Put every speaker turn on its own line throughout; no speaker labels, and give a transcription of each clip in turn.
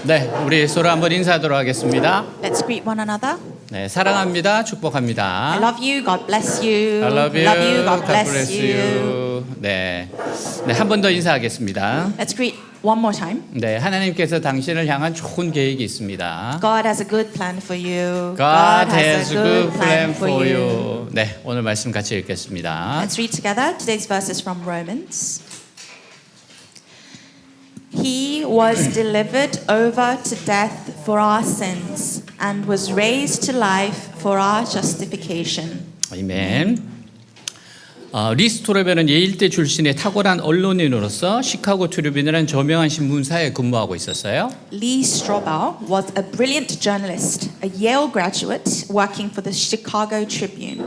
네, 우리 서로 한번 인사하도록 하겠습니다.
Let's greet one another.
네, 사랑합니다.
I
축복합니다.
love you. God bless you.
I love you.
God bless you.
네, 한 번 더 인사하겠습니다.
Let's greet one more time.
네, 하나님께서 당신을 향한 좋은 계획이 있습니다.
God has a good plan for you.
God has a good plan for you. 네, 오늘 말씀 같이 읽겠습니다.
Let's read together today's verses from Romans. He was delivered over to death for our sins and was raised to life for our justification.
아멘. 리스토르베는 예일대 출신의 탁월한 언론인으로서 시카고 트리뷴이라는 저명한 신문사에 근무하고 있었어요.
Lee Strobel was a brilliant journalist, a Yale graduate working for the Chicago Tribune.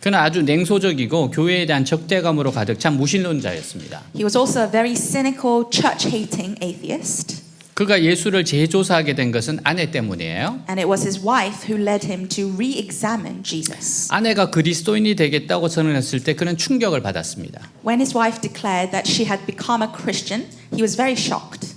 그는 아주 냉소적이고 교회에 대한 적대감으로 가득 찬 무신론자였습니다.
He was also a very cynical, church-hating atheist.
그가 예수를 재조사하게 된 것은 아내 때문이에요.
And it was his wife who led him to re-examine Jesus.
아내가 그리스도인이 되겠다고 선언했을 때 그는 충격을 받았습니다.
When his wife declared that she had become a Christian, he was very shocked.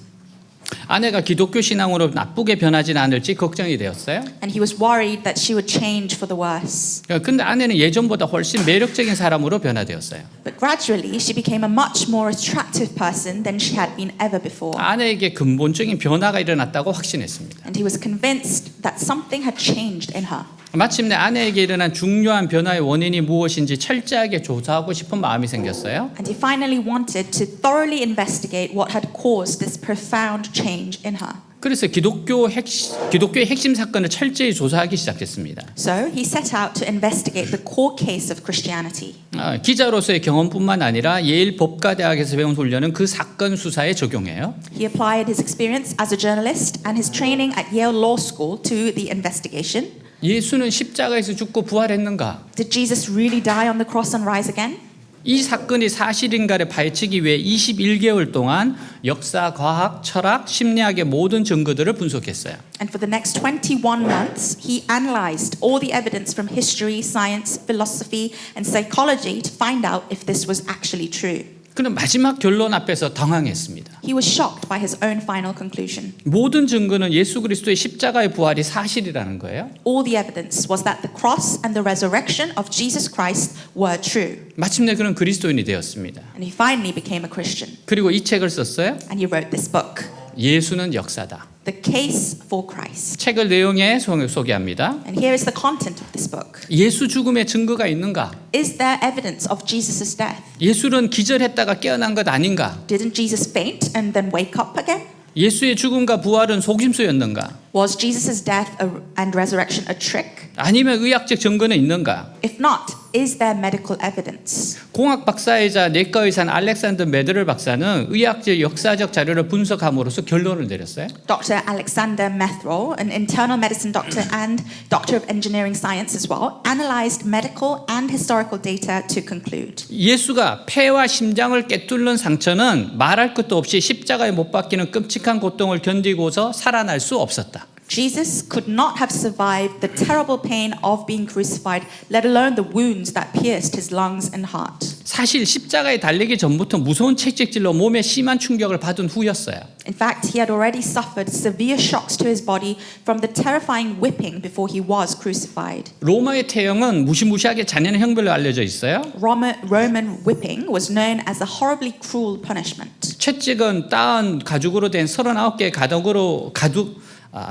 아내가 기독교 신앙으로 나쁘게 변하지는 않을지 걱정이 되었어요.
And he was worried that she would change for the worse.
근데 아내는 예전보다 훨씬 매력적인 사람으로 변화되었어요.
But gradually, she became a much more attractive person than she had been ever before.
아내에게 근본적인 변화가 일어났다고 확신했습니다.
And he was convinced that something had changed in her.
마침내 아내에게 일어난 중요한 변화의 원인이 무엇인지 철저하게 조사하고 싶은 마음이 생겼어요.
And he finally wanted to thoroughly investigate what had caused this profound change in her.
그래서 기독교의 핵심 사건을 철저히 조사하기 시작했습니다.
So he set out to investigate the core case of Christianity.
기자로서의 경험뿐만 아니라 예일 법과대학에서 배운 훈련은 그 사건 수사에 적용해요.
He applied his experience as a journalist and his training at Yale Law School to the investigation.
예수는 십자가에서 죽고 부활했는가?
Did Jesus really die on the cross and rise again?
이 사건이 사실인가를 파헤치기 위해 21개월 동안 역사, 과학, 철학, 심리학의 모든 증거들을 분석했어요.
And for the next 21 months, he analyzed all the evidence from history, science, philosophy, and psychology to find out if this was actually true.
그는 마지막 결론 앞에서 당황했습니다.
He was shocked by his own final conclusion.
모든 증거는 예수 그리스도의 십자가의 부활이 사실이라는 거예요.
All the evidence was that the cross and the resurrection of Jesus Christ were true.
마침내 그는 그리스도인이 되었습니다.
And he finally became a Christian.
그리고 이 책을 썼어요.
And he wrote this book,
예수는 역사다.
The Case for Christ.
책을 내용에 소개합니다.
And here is the content of this book.
예수 죽음의 증거가 있는가?
Is there evidence of Jesus' death?
예수는 기절했다가 깨어난 것 아닌가?
Didn't Jesus faint and then wake up again?
예수의 죽음과 부활은 속임수였는가?
Was Jesus' death and resurrection a trick?
아니면 의학적 증거는 있는가?
If not, is there medical evidence?
공학 박사이자 내과 의사인 알렉산더 메드럴 박사는 의학적 역사적 자료를 분석함으로써 결론을 내렸어요.
Dr. Alexander Methrol, an internal medicine doctor and doctor of engineering science as well, analyzed medical and historical data to conclude.
예수가 폐와 심장을 꿰뚫는 상처는 말할 것도 없이 십자가에 못 박히는 끔찍한 고통을 견디고서 살아날 수 없었다.
Jesus could not have survived the terrible pain of being crucified, let alone the wounds that pierced his lungs and heart.
사실 십자가에 달리기 전부터 무서운 채찍질로 몸에 심한 충격을 받은 후였어요.
In fact, he had already suffered severe shocks to his body from the terrifying whipping before he was crucified.
로마의 태형은 무시무시하게 잔인한 형벌로 알려져 있어요.
Roman whipping was known as a horribly cruel punishment.
채찍은 따은 가죽으로 된 39개의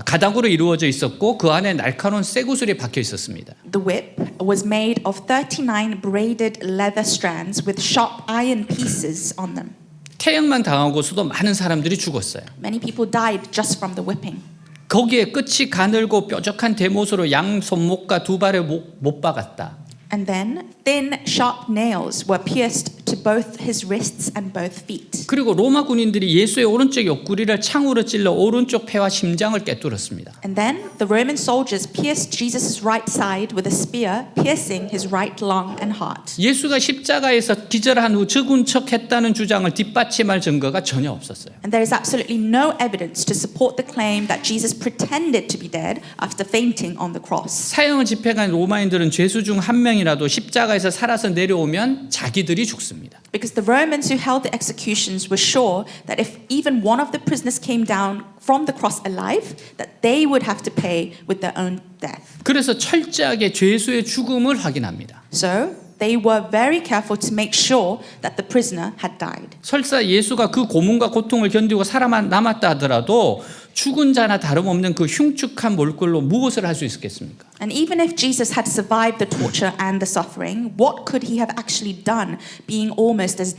가닥으로 이루어져 있었고 그 안에 날카로운 쇠구슬이 박혀 있었습니다.
The whip was made of 39 braided leather strands with sharp iron pieces on them.
태형만 당하고서도 많은 사람들이 죽었어요.
Many people died just from the whipping.
거기에 끝이 가늘고 뾰족한 대못으로 양 손목과 두 발에 못 박았다.
And then thin, sharp nails were pierced to both his wrists and both feet.
그리고 로마 군인들이 예수의 오른쪽 옆구리를 창으로 찔러 오른쪽 폐와 심장을 꿰뚫었습니다.
And then the Roman soldiers pierced Jesus' right side with a spear, piercing his right lung and heart.
예수가 십자가에서 기절한 후 죽은 척했다는 주장을 뒷받침할 증거가 전혀 없었어요.
And there is absolutely no evidence to support the claim that Jesus pretended to be dead after fainting on the cross.
사형을 집행한 로마인들은 죄수 중 한 명이라도 십자가에서 살아서 내려오면 자기들이 죽습니다. 믿습니다.
Because the Romans who held the executions were sure that if even one of the prisoners came down from the cross alive, that they would have to pay with their own death.
그래서 철저하게 죄수의 죽음을 확인합니다.
So they were very careful to make sure that the prisoner had died.
설사 예수가 그 고문과 고통을 견디고 살아남았다 하더라도 죽은 자나 다름없는 그 흉측한 몰골로 무엇을 할 수 있었겠습니까?
And even if Jesus had survived the torture and the suffering, what could he have actually done being almost as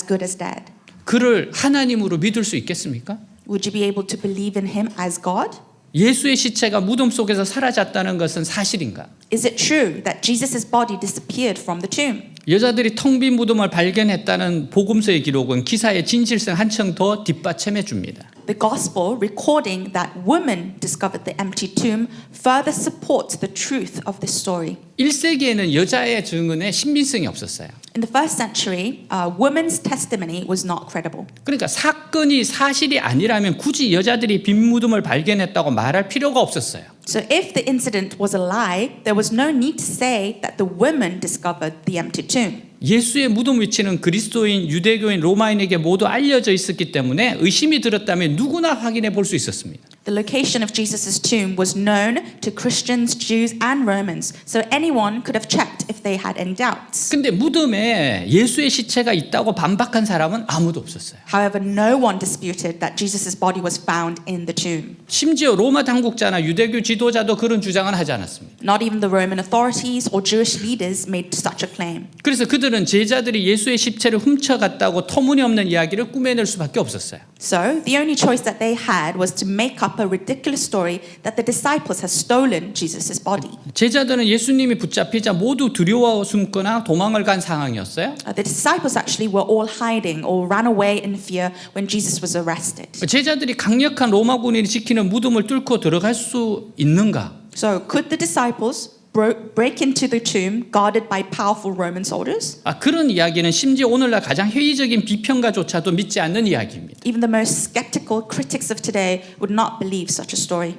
good as dead?
그를 하나님으로 믿을 수 있겠습니까?
Would you be able to believe in him as God?
예수의 시체가 무덤 속에서 사라졌다는 것은 사실인가?
Is it true that Jesus' body disappeared from the tomb?
여자들이 텅 빈 무덤을 발견했다는 복음서의 기록은 기사의 진실성 한층 더 뒷받침해 줍니다.
The gospel recording that women discovered the empty tomb further supports the truth of this story.
1세기에는 여자의 증언에 신빙성이 없었어요.
In the first century, women's testimony was not credible.
그러니까 사건이 사실이 아니라면 굳이 여자들이 빈 무덤을 발견했다고 말할 필요가 없었어요.
So if the incident was a lie, there was no need to say that the women discovered the empty tomb.
예수의 무덤 위치는 그리스도인, 유대교인, 로마인에게 모두 알려져 있었기 때문에 의심이 들었다면 누구나 확인해 볼 수 있었습니다.
The location of Jesus' tomb was known to Christians, Jews, and Romans, so anyone could have checked if they had any doubts.
근데 무덤에 예수의 시체가 있다고 반박한 사람은 아무도 없었어요.
However, no one disputed that Jesus' body was found in the tomb.
심지어 로마 당국자나 유대교 지도자도 그런 주장은 하지 않았습니다.
Not even the Roman authorities or Jewish leaders made such a claim.
그래서 그들은 제자들이 예수의 시체를 훔쳐갔다고 터무니없는 이야기를 꾸며낼 수밖에 없었어요.
So the only choice that they had was to make up a ridiculous story that the disciples had stolen Jesus' body.
제자들은 예수님이 붙잡히자 모두 두려워 숨거나 도망을 간 상황이었어요.
The disciples actually were all hiding or ran away in fear when Jesus was arrested.
제자들이 강력한 로마군이 지키는 무덤을 뚫고 들어갈 수 있는가?
So could the disciples break into the tomb guarded by powerful Roman soldiers?
그런 이야기는 심지어 오늘날 가장 회의적인 비평가조차도 믿지 않는 이야기입니다.
Even the most skeptical critics of today would not believe such a story.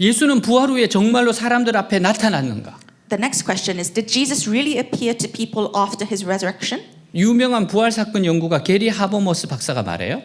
예수는 부활 후에 정말로 사람들 앞에 나타났는가?
The next question is, did Jesus really appear to people after his resurrection?
유명한 부활 사건 연구가 게리 하버머스 박사가 말해요.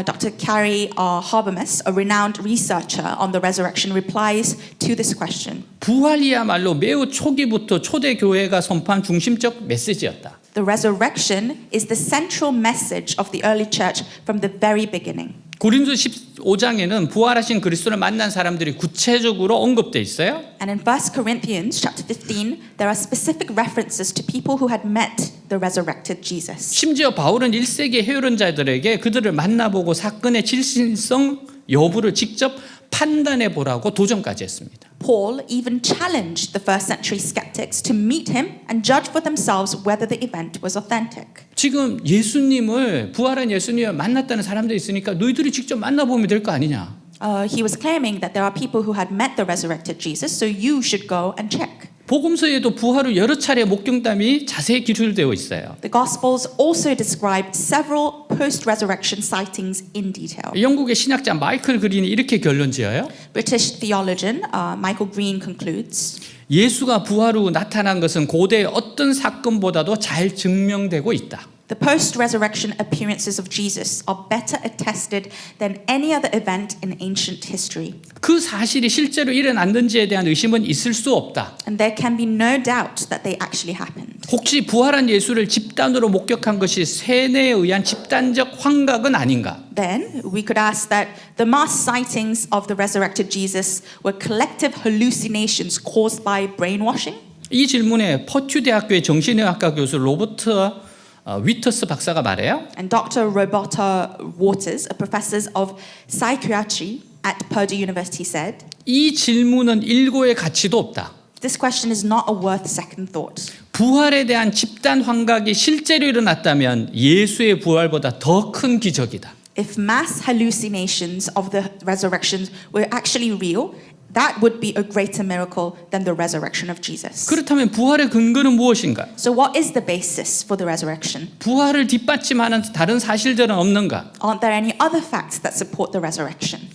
Dr. Carrie Habermas, a renowned researcher on the resurrection, replies to this question.
부활이야말로 매우 초기부터 초대 교회가 선포한 중심적 메시지였다.
The resurrection is the central message of the early church from the very beginning.
고린도 15장에는 부활하신 그리스도를 만난 사람들이 구체적으로 언급돼 있어요.
And in 1 Corinthians chapter 15, there are specific references to people who had met the resurrected Jesus.
심지어 바울은 1세기 해외론자들에게 그들을 만나보고 사건의 진실성 여부를 직접 판단해 보라고 도전까지 했습니다.
Paul even challenged the first century skeptics to meet him and judge for themselves whether the event was authentic.
지금 예수님을 부활한 예수님을 만났다는 사람들이 있으니까 너희들이 직접 만나보면 될 거 아니냐.
He was claiming that there are people who had met the resurrected Jesus, so you should go and check.
복음서에도 부활 후 여러 차례 목경담이 자세히 기술되어 있어요.
The Gospels also describe several post-resurrection sightings in detail.
영국의 신학자 마이클 그린이 이렇게 결론지어요.
British theologian Michael Green concludes,
예수가 부활 후 나타난 것은 고대의 어떤 사건보다도 잘 증명되고 있다.
the post-resurrection appearances of Jesus are better attested than any other event in ancient history.
그 사실이 실제로 일어났는지에 대한 의심은 있을 수 없다.
And there can be no doubt that they actually happened.
혹시 부활한 예수를 집단으로 목격한 것이 세뇌에 의한 집단적 환각은 아닌가?
Then we could ask that the mass sightings of the resurrected Jesus were collective hallucinations caused by brainwashing?
이 질문에 퍼튜 대학교의 정신의학과 교수 로버트 위터스 박사가 말해요.
And Dr. Roberta Waters, a professor of psychiatry at Purdue University, said,
이 질문은 일고의 가치도 없다.
this question is not a worth second thought.
부활에 대한 집단 환각이 실제로 일어났다면 예수의 부활보다 더 큰 기적이다.
If mass hallucinations of the resurrection were actually real, that would be a greater miracle than the resurrection of Jesus.
그렇다면 부활의 근거는 무엇인가?
So what is the basis for the resurrection?
부활을 뒷받침하는 다른 사실들은 없는가?
Aren't there any other facts that support the resurrection?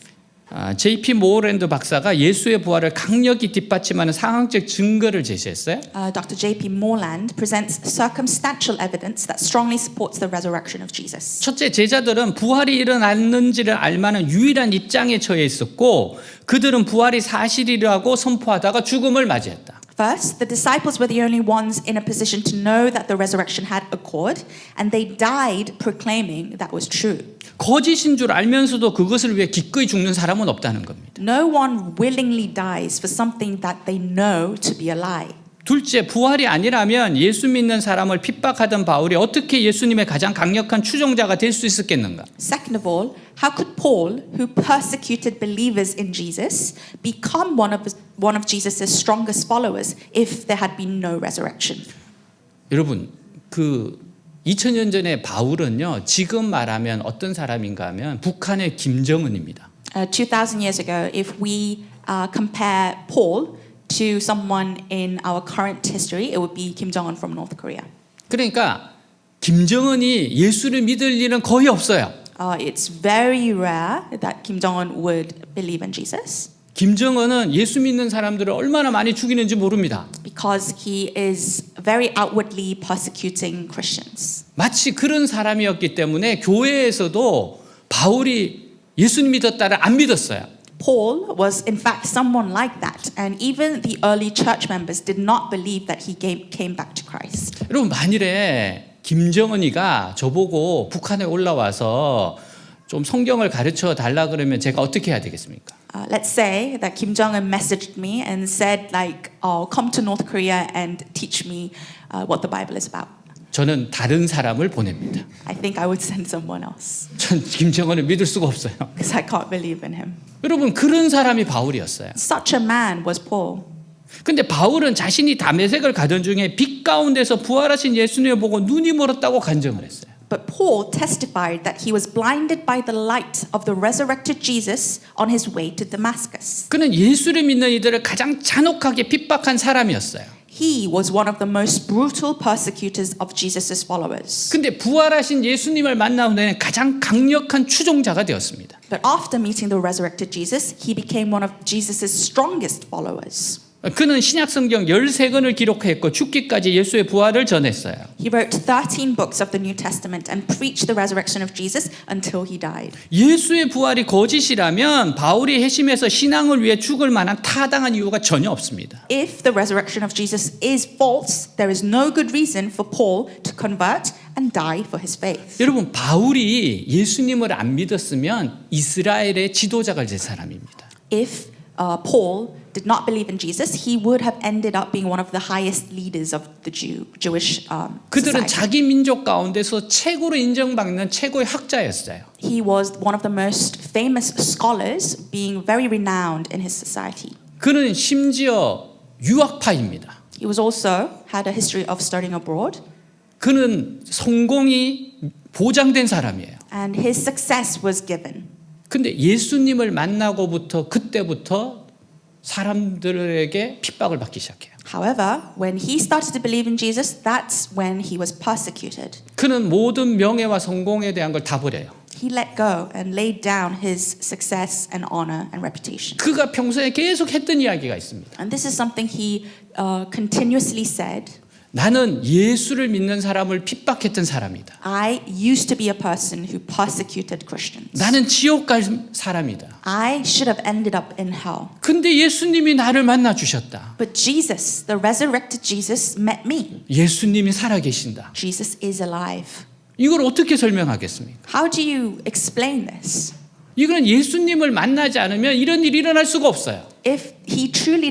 J.P. 모어랜드 박사가 예수의 부활을 강력히 뒷받침하는 상황적 증거를 제시했어요.
Dr. J.P. Moreland presents circumstantial evidence that strongly supports the resurrection of Jesus.
첫째, 제자들은 부활이 일어났는지를 알만한 유일한 입장에 처해 있었고 그들은 부활이 사실이라고 선포하다가 죽음을 맞이했다.
First, the disciples were the only ones in a position to know that the resurrection had occurred, and they died proclaiming that was true.
거짓인 줄 알면서도 그것을 위해 기꺼이 죽는 사람은 없다는 겁니다.
No one willingly dies for something that they know to be a lie.
둘째, 부활이 아니라면 예수 믿는 사람을 핍박하던 바울이 어떻게 예수님의 가장 강력한 추종자가 될 수 있었겠는가?
Second of all, how could Paul, who persecuted believers in Jesus, become one of Jesus' strongest followers if there had been no resurrection?
여러분, 2000년 전에 바울은요, 지금 말하면 어떤 사람인가 하면 북한의 김정은입니다.
2,000 years ago, if we compare Paul to someone in our current history, it would be Kim Jong-un from North Korea.
그러니까 김정은이 예수를 믿을 일은 거의 없어요.
It's very rare that Kim Jong-un would believe in Jesus
김정은은 예수 믿는 사람들을 얼마나 많이 죽이는지 모릅니다.
because he is very outwardly persecuting Christians.
마치 그런 사람이었기 때문에 교회에서도 바울이 예수님 믿었다를 안 믿었어요.
Paul was in fact someone like that, and even the early church members did not believe that he came back to Christ.
여러분, 만일에 김정은이가 저보고 북한에 올라와서 좀 성경을 가르쳐 달라 그러면 제가 어떻게 해야 되겠습니까?
Let's say that Kim Jong-un messaged me and said like, "Oh, come to North Korea and teach me what the Bible is about."
저는 다른 사람을 보냅니다.
I think I would send someone else
전 김정은을 믿을 수가 없어요.
because I can't believe in him.
여러분, 그런 사람이 바울이었어요.
Such a man was Paul.
근데 바울은 자신이 다메섹을 가던 중에 빛 가운데서 부활하신 예수님을 보고 눈이 멀었다고 간증을 했어요.
But Paul testified that he was blinded by the light of the resurrected Jesus on his way to Damascus.
그는 예수를 믿는 이들을 가장 잔혹하게 핍박한 사람이었어요.
He was one of the most brutal persecutors of Jesus' followers.
근데 부활하신 예수님을 만난 후에는 가장 강력한 추종자가 되었습니다.
But after meeting the resurrected Jesus, he became one of Jesus' strongest followers.
그는 신약 성경 13권을 기록했고 죽기까지 예수의 부활을 전했어요.
He wrote 13 books of the New Testament and preached the resurrection of Jesus until he died.
예수의 부활이 거짓이라면 바울이 회심해서 신앙을 위해 죽을 만한 타당한 이유가 전혀 없습니다.
If the resurrection of Jesus is false, there is no good reason for Paul to convert and die for his faith.
여러분, 바울이 예수님을 안 믿었으면 이스라엘의 지도자가 될 사람입니다.
If Paul did not believe in Jesus, he would have ended up being one of the highest leaders of the Jewish
그들은
society.
자기 민족 가운데서 최고로 인정받는 최고의 학자였어요.
He was one of the most famous scholars, being very renowned in his society.
그는 심지어 유학파입니다.
He was also had a history of studying abroad,
그는 성공이 보장된 사람이에요.
and his success was given.
근데 예수님을 만나고부터 그때부터 사람들에게 핍박을 받기 시작해요.
However, when he started to believe in Jesus, that's when he was persecuted.
그는 모든 명예와 성공에 대한 걸 다 버려요.
He let go and laid down his success and honor and reputation.
그가 평소에 계속 했던 이야기가 있습니다.
And this is something he continuously said.
나는 예수를 믿는 사람을 핍박했던 사람이다.
I used to be a person who persecuted Christians.
나는 지옥 갈 사람이다.
I should have ended up in hell.
근데 예수님이 나를 만나 주셨다.
But Jesus, the resurrected Jesus, met me.
예수님이 살아계신다.
Jesus is alive.
이걸 어떻게 설명하겠습니까?
How do you explain this?
이건 예수님을 만나지 않으면 이런 일이 일어날 수가 없어요.
If he truly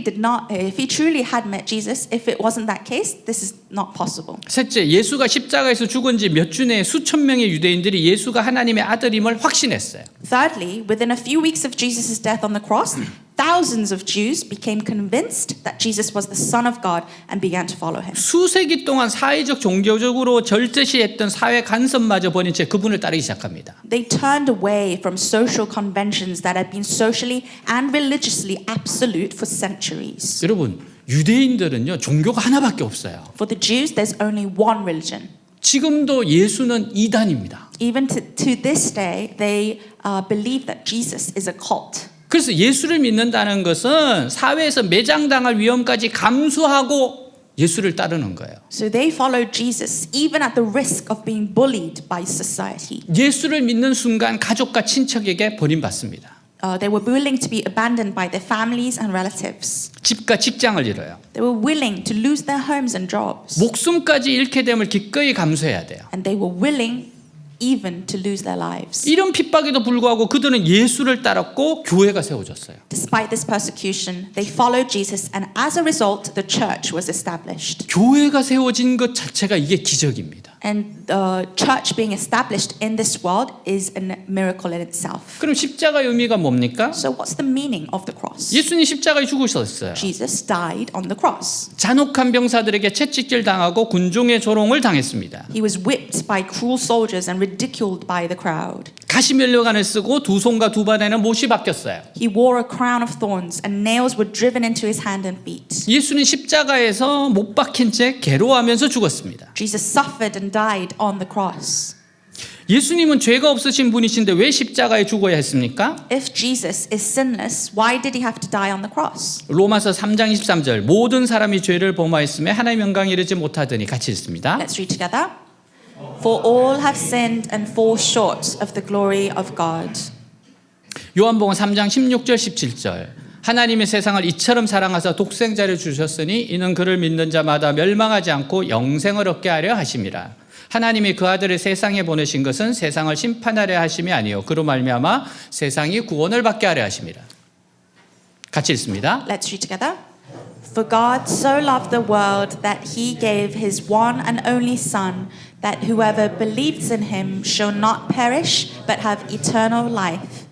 had met Jesus, if it wasn't that case, this is not possible.
셋째, 예수가 십자가에서 죽은 지 몇 주 내에 수천 명의 유대인들이 예수가 하나님의 아들임을 확신했어요.
Thirdly, within a few weeks of Jesus' death on the cross, thousands of Jews became convinced that Jesus was the Son of God and began to follow him.
수세기 동안 사회적 종교적으로 절제시했던 사회 간섭마저 버린 채 그분을 따르기 시작합니다.
They turned away from social conventions that had been socially and religiously absolute for centuries.
여러분, 유대인들은요, 종교가 하나밖에 없어요.
For the Jews, there's only one religion.
지금도 예수는 이단입니다.
Even to this day, they believe that Jesus is a cult.
그래서 예수를 믿는다는 것은 사회에서 매장당할 위험까지 감수하고 예수를 따르는 거예요.
So they followed Jesus even at the risk of being bullied by society.
예수를 믿는 순간 가족과 친척에게 버림받습니다.
They were willing to be abandoned by their families and relatives.
집과 직장을 잃어요.
They were willing to lose their homes and jobs.
목숨까지 잃게 됨을 기꺼이 감수해야 돼요.
And they were willing even to lose their lives.
이런 핍박에도 불구하고 그들은 예수를 따랐고 교회가 세워졌어요.
Despite this persecution, they followed Jesus, and as a result, the church was established.
교회가 세워진 것 자체가 이게 기적입니다.
And the church being established in this world is a miracle in itself.
그럼 십자가의 의미가 뭡니까?
So what's the meaning of the cross?
예수님 십자가에 죽으셨어요.
Jesus died on the cross.
잔혹한 병사들에게 채찍질 당하고 군중의 조롱을 당했습니다.
He was whipped by cruel soldiers and ridiculed by the crowd.
가시면류관을 쓰고 두 손과 두 발에는 못이 박혔어요.
He wore a crown of thorns and nails were driven into his hand and feet.
예수는 십자가에서 못 박힌 채 괴로워하면서 죽었습니다.
Jesus suffered and died on the cross.
예수님은 죄가 없으신 분이신데 왜 십자가에 죽어야 했습니까?
If Jesus is sinless, why did he have to die on the cross?
로마서 3장 23절 모든 사람이 죄를 범하였음에 하나님의 영광에 이르지 못하더니 같이 읽습니다.
Let's read together. For all have sinned and fall short of the glory of God.
요한복음 3장 16절 17절 하나님의 세상을 이처럼 사랑하사 독생자를 주셨으니 이는 그를 믿는 자마다 멸망하지 않고 영생을 얻게 하려 하심이라. 하나님이 그 아들을 세상에 보내신 것은 세상을 심판하려 하심이 아니요 그로 말미암아 세상이 구원을 받게 하려 하심이라. 같이 읽습니다.
Let's read together. For God so loved the world that he gave his one and only Son, that whoever believes in him shall not perish but have eternal life.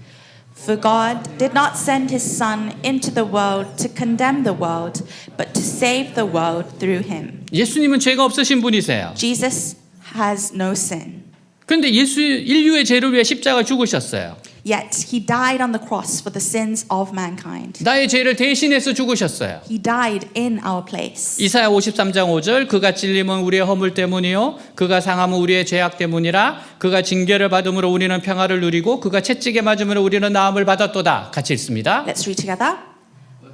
For God did not send his Son into the world to condemn the world, but to save the world through him.
예수님은 죄가 없으신 분이세요.
Jesus has no sin.
그런데 인류의 죄를 위해 십자가에 죽으셨어요.
Yet he died on the cross for the sins of mankind.
나의 죄를 대신해서 죽으셨어요.
He died in our place.
이사야 53장 5절 그가 찔림은 우리의 허물 때문이요 그가 상함은 우리의 죄악 때문이라 그가 징계를 받음으로 우리는 평화를 누리고 그가 채찍에 맞음으로 우리는 나음을 받았도다. 같이 읽습니다.
Let's read together.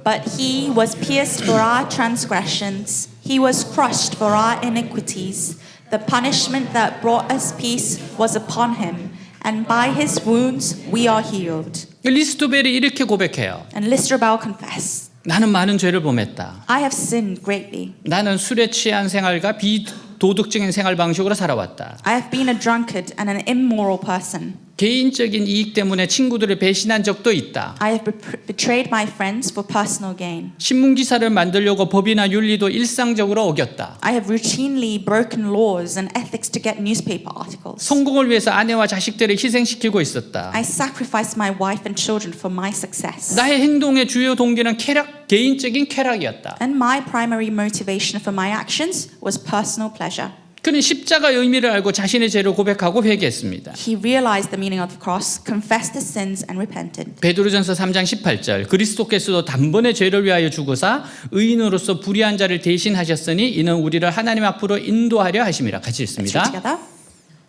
But he was pierced for our transgressions. He was crushed for our iniquities. The punishment that brought us peace was upon him. And by his wounds we are healed.
리스토벨이 이렇게 고백해요.
And Listrobel confessed,
나는 많은 죄를 범했다.
I have sinned greatly.
나는 술에 취한 생활과 비도덕적인 생활 방식으로 살아왔다.
I have been a drunkard and an immoral person.
개인적인 이익 때문에 친구들을 배신한 적도 있다.
I have betrayed my friends for personal gain.
신문 기사를 만들려고 법이나 윤리도 일상적으로 어겼다.
I have routinely broken laws and ethics to get newspaper articles.
성공을 위해서 아내와 자식들을 희생시키고 있었다.
I sacrificed my wife and children for my success.
나의 행동의 주요 동기는 개인적인 쾌락이었다.
And my primary motivation for my actions was personal pleasure.
그는 십자가의 의미를 알고 자신의 죄를 고백하고 회개했습니다.
He realized the meaning of the cross, confessed his sins, and repented.
베드로전서 3장 18절 그리스도께서도 단번에 죄를 위하여 죽으사 의인으로서 불의한 자를 대신하셨으니 이는 우리를 하나님 앞으로 인도하려 하심이라. 같이
Let's read
읽습니다.
together.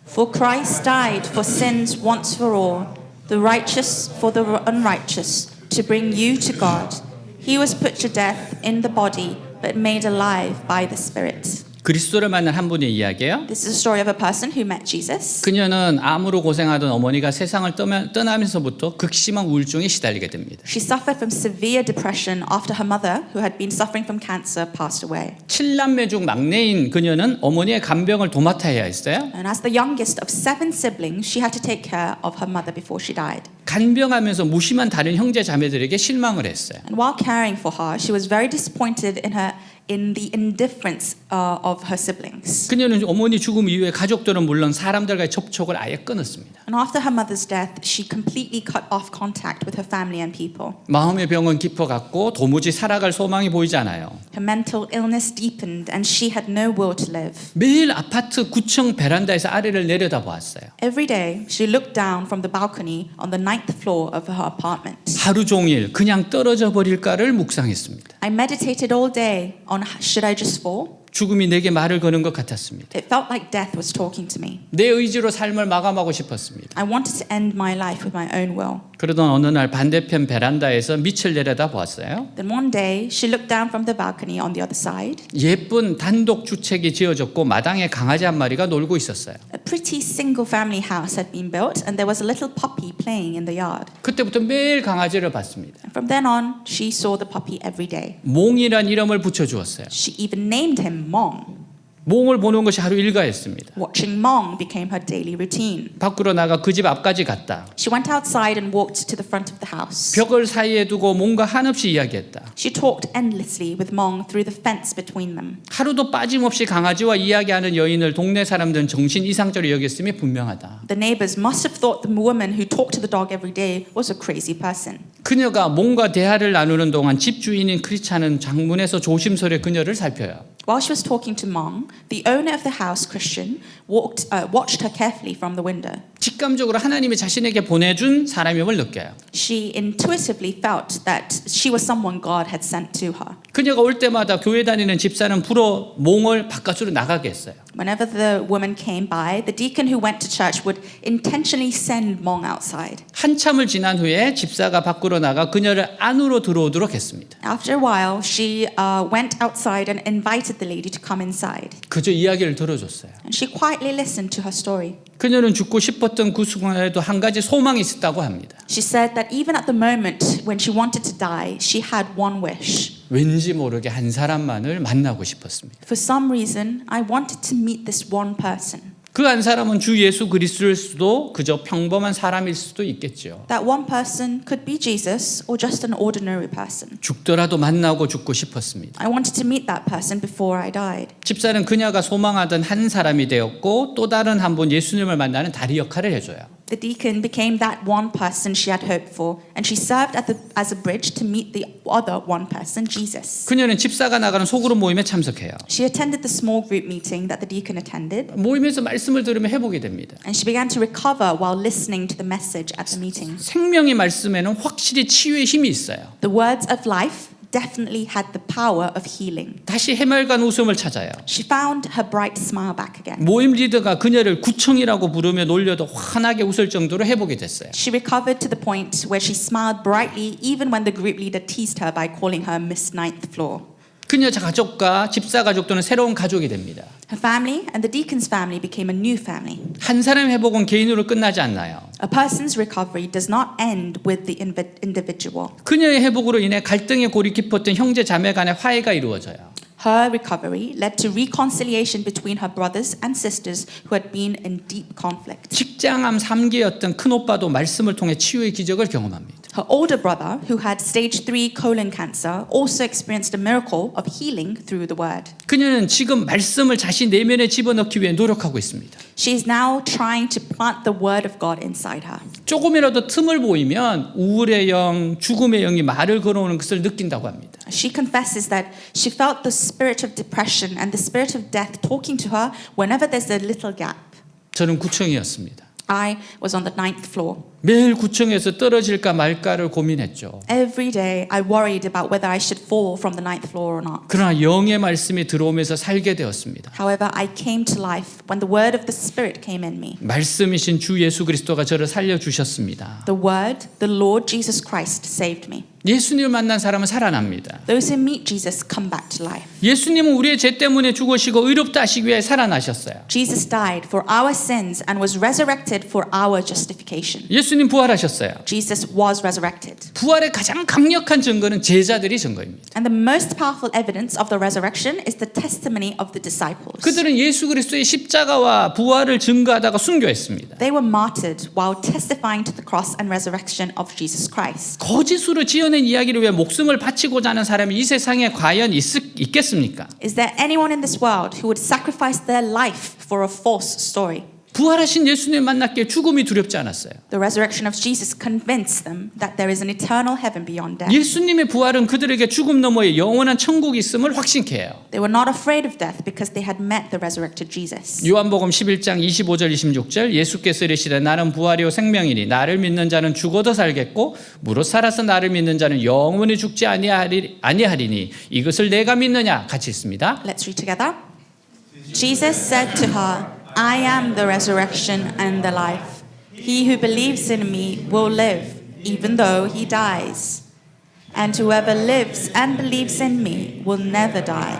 For Christ died for sins once for all, the righteous for the unrighteous, to bring you to God. He was put to death in the body, but made alive by the Spirit.
그리스도를 만난 한 분의 이야기예요.
This is a story of a person who met Jesus.
그녀는 암으로 고생하던 어머니가 세상을 떠나면서부터 극심한 우울증에 시달리게 됩니다.
She suffered from severe depression after her mother, who had been suffering from cancer, passed away.
7남매 중 막내인 그녀는 어머니의 간병을 도맡아야 했어요.
And as the youngest of 7 siblings, she had to take care of her mother before she died.
간병하면서 무심한 다른 형제 자매들에게 실망을 했어요.
And while caring for her, she was very disappointed in the indifference of her siblings.
그녀는 어머니 죽음 이후에 가족들은 물론 사람들과의 접촉을 아예 끊었습니다.
And after her mother's death, she completely cut off contact with her family and people.
마음의 병은 깊어갔고 도무지 살아갈 소망이 보이지 않아요.
Her mental illness deepened and she had no will to live.
매일 아파트 9층 베란다에서 아래를 내려다보았어요.
Every day, she looked down from the balcony on the 9th floor of her apartment.
하루 종일 그냥 떨어져 버릴까를 묵상했습니다.
I meditated all day on should I just fall?
죽음이 내게 말을 거는 것 같았습니다.
It felt like death was talking to me.
내 의지로 삶을 마감하고 싶었습니다.
I wanted to end my life with my own will.
그러던 어느 날 반대편 베란다에서 밑을 내려다 보았어요.
Then one day, she looked down from the balcony on the other side.
예쁜 단독 주택이 지어졌고 마당에 강아지 한 마리가 놀고 있었어요.
A pretty single-family house had been built, and there was a little puppy playing in the yard.
그때부터 매일 강아지를 봤습니다.
And from then on, she saw the puppy every day.
몽이란 이름을 붙여주었어요.
She even named him Mong.
몽을 보는 것이 하루 일과였습니다.
Watching Mong became her daily routine.
밖으로 나가 그 집 앞까지 갔다.
She went outside and walked to the front of the house.
벽을 사이에 두고 뭔가 한없이 이야기했다.
She talked endlessly with Mong through the fence between them.
하루도 빠짐없이 강아지와 이야기하는 여인을 동네 사람들은 정신 이상적으로 여겼음이 분명하다.
The neighbors must have thought the woman who talked to the dog every day was a crazy person.
그녀가 몽과 대화를 나누는 동안 집 주인인 크리차는 장문에서 조심스레 그녀를 살펴요.
While she was talking to Mong, the owner of the house, Christian, watched her carefully from the window.
직감적으로 하나님이 자신에게 보내준 사람임을 느껴요.
She intuitively felt that she was someone God had sent to her.
그녀가 올 때마다 교회 다니는 집사는 불어 몽을 바깥으로 나가게 했어요.
Whenever the woman came by, the deacon who went to church would intentionally send Mong outside.
한참을 지난 후에 집사가 밖으로 나가 그녀를 안으로 들어오도록 했습니다.
After a while, she went outside and invited the lady to come inside.
그저 이야기를 들어줬어요.
And she quietly listened to her story.
그녀는 죽고 싶었던 그 순간에도 한 가지 소망이 있었다고 합니다.
She said that even at the moment when she wanted to die, she had one wish.
왠지 모르게 한 사람만을 만나고 싶었습니다.
For some reason, I wanted to meet this one person.
그 한 사람은 주 예수 그리스도일 수도 그저 평범한 사람일 수도 있겠죠.
That one person could be Jesus or just an ordinary person.
죽더라도 만나고 죽고 싶었습니다.
I wanted to meet that person before I died.
집사는 그녀가 소망하던 한 사람이 되었고 또 다른 한 분 예수님을 만나는 다리 역할을 해줘요.
The deacon became that one person she had hoped for, and she served as a bridge to meet the other one person, Jesus.
그녀는 집사가 나가는 소그룹 모임에 참석해요.
She attended the small group meeting that the deacon attended,
모임에서 말씀을 들으면 회복이 됩니다.
and she began to recover while listening to the message at the meeting.
생명의 말씀에는 확실히 치유의 힘이 있어요.
The words of life definitely had the power of healing.
다시 해맑은 웃음을 찾아요.
She found her bright smile back again.
모임 리더가 그녀를 구청이라고 부르며 놀려도 환하게 웃을 정도로 회복이 됐어요.
She recovered to the point where she smiled brightly even when the group leader teased her by calling her Miss Ninth Floor.
그녀 가족과 집사 가족들은 새로운 가족이 됩니다.
Her family and the deacon's family became a new family.
한 사람의 회복은 개인으로 끝나지 않나요.
A person's recovery does not end with the individual.
그녀의 회복으로 인해 갈등의 골이 깊었던 형제 자매 간의 화해가 이루어져요.
Her recovery led to reconciliation between her brothers and sisters who had been in deep conflict.
직장암 3기였던 큰오빠도 말씀을 통해 치유의 기적을 경험합니다.
Her older brother, who had stage 3 colon cancer, also experienced a miracle of healing through the word.
그녀는 지금 말씀을 자신 내면에 집어넣기 위해 노력하고 있습니다.
She is now trying to plant the word of God inside her.
조금이라도 틈을 보이면 우울의 영, 죽음의 영이 말을 걸어오는 것을 느낀다고 합니다.
She confesses that she felt the spirit of depression and the spirit of death talking to her whenever there's a little gap.
저는 구청이었습니다.
I was on the 9th floor.
매일 구청에서 떨어질까 말까를 고민했죠.
Every day I worried about whether I should fall from the 9th floor or not.
그러나 영의 말씀이 들어오면서 살게 되었습니다.
However, I came to life when the word of the Spirit came in me.
말씀이신 주 예수 그리스도가 저를 살려주셨습니다.
The word, the Lord Jesus Christ saved me.
예수님을 만난 사람은 살아납니다.
Those who meet Jesus come back to life.
예수님은 우리의 죄 때문에 죽으시고 의롭다 하시기 위해 살아나셨어요.
Jesus died for our sins and was resurrected for our justification.
예수님 부활하셨어요.
Jesus was resurrected.
부활의 가장 강력한 증거는 제자들이 증거입니다.
And the most powerful evidence of the resurrection is the testimony of the disciples.
그들은 예수 그리스도의 십자가와 부활을 증거하다가 순교했습니다.
They were martyred while testifying to the cross and resurrection of Jesus Christ.
거짓으로 지어낸 이야기를 위해 목숨을 바치고자 하는 사람이 이 세상에 과연 있겠습니까?
Is there anyone in this world who would sacrifice their life for a false story?
부활하신 예수님 만났기에 죽음이 두렵지 않았어요.
The resurrection of Jesus convinced them that there is an eternal heaven beyond death.
예수님의 부활은 그들에게 죽음 너머에 영원한 천국이 있음을 확신케 해요.
They were not afraid of death because they had met the resurrected Jesus.
요한복음 11장 25절 26절 예수께서 이르시되 나는 부활이요 생명이니 나를 믿는 자는 죽어도 살겠고 무릇 살아서 나를 믿는 자는 영원히 죽지 아니하리니 이것을 내가 믿느냐 같이 있습니다.
Let's read together. Jesus said to her, I am the resurrection and the life. He who believes in me will live, even though he dies. And whoever lives and believes in me will never die.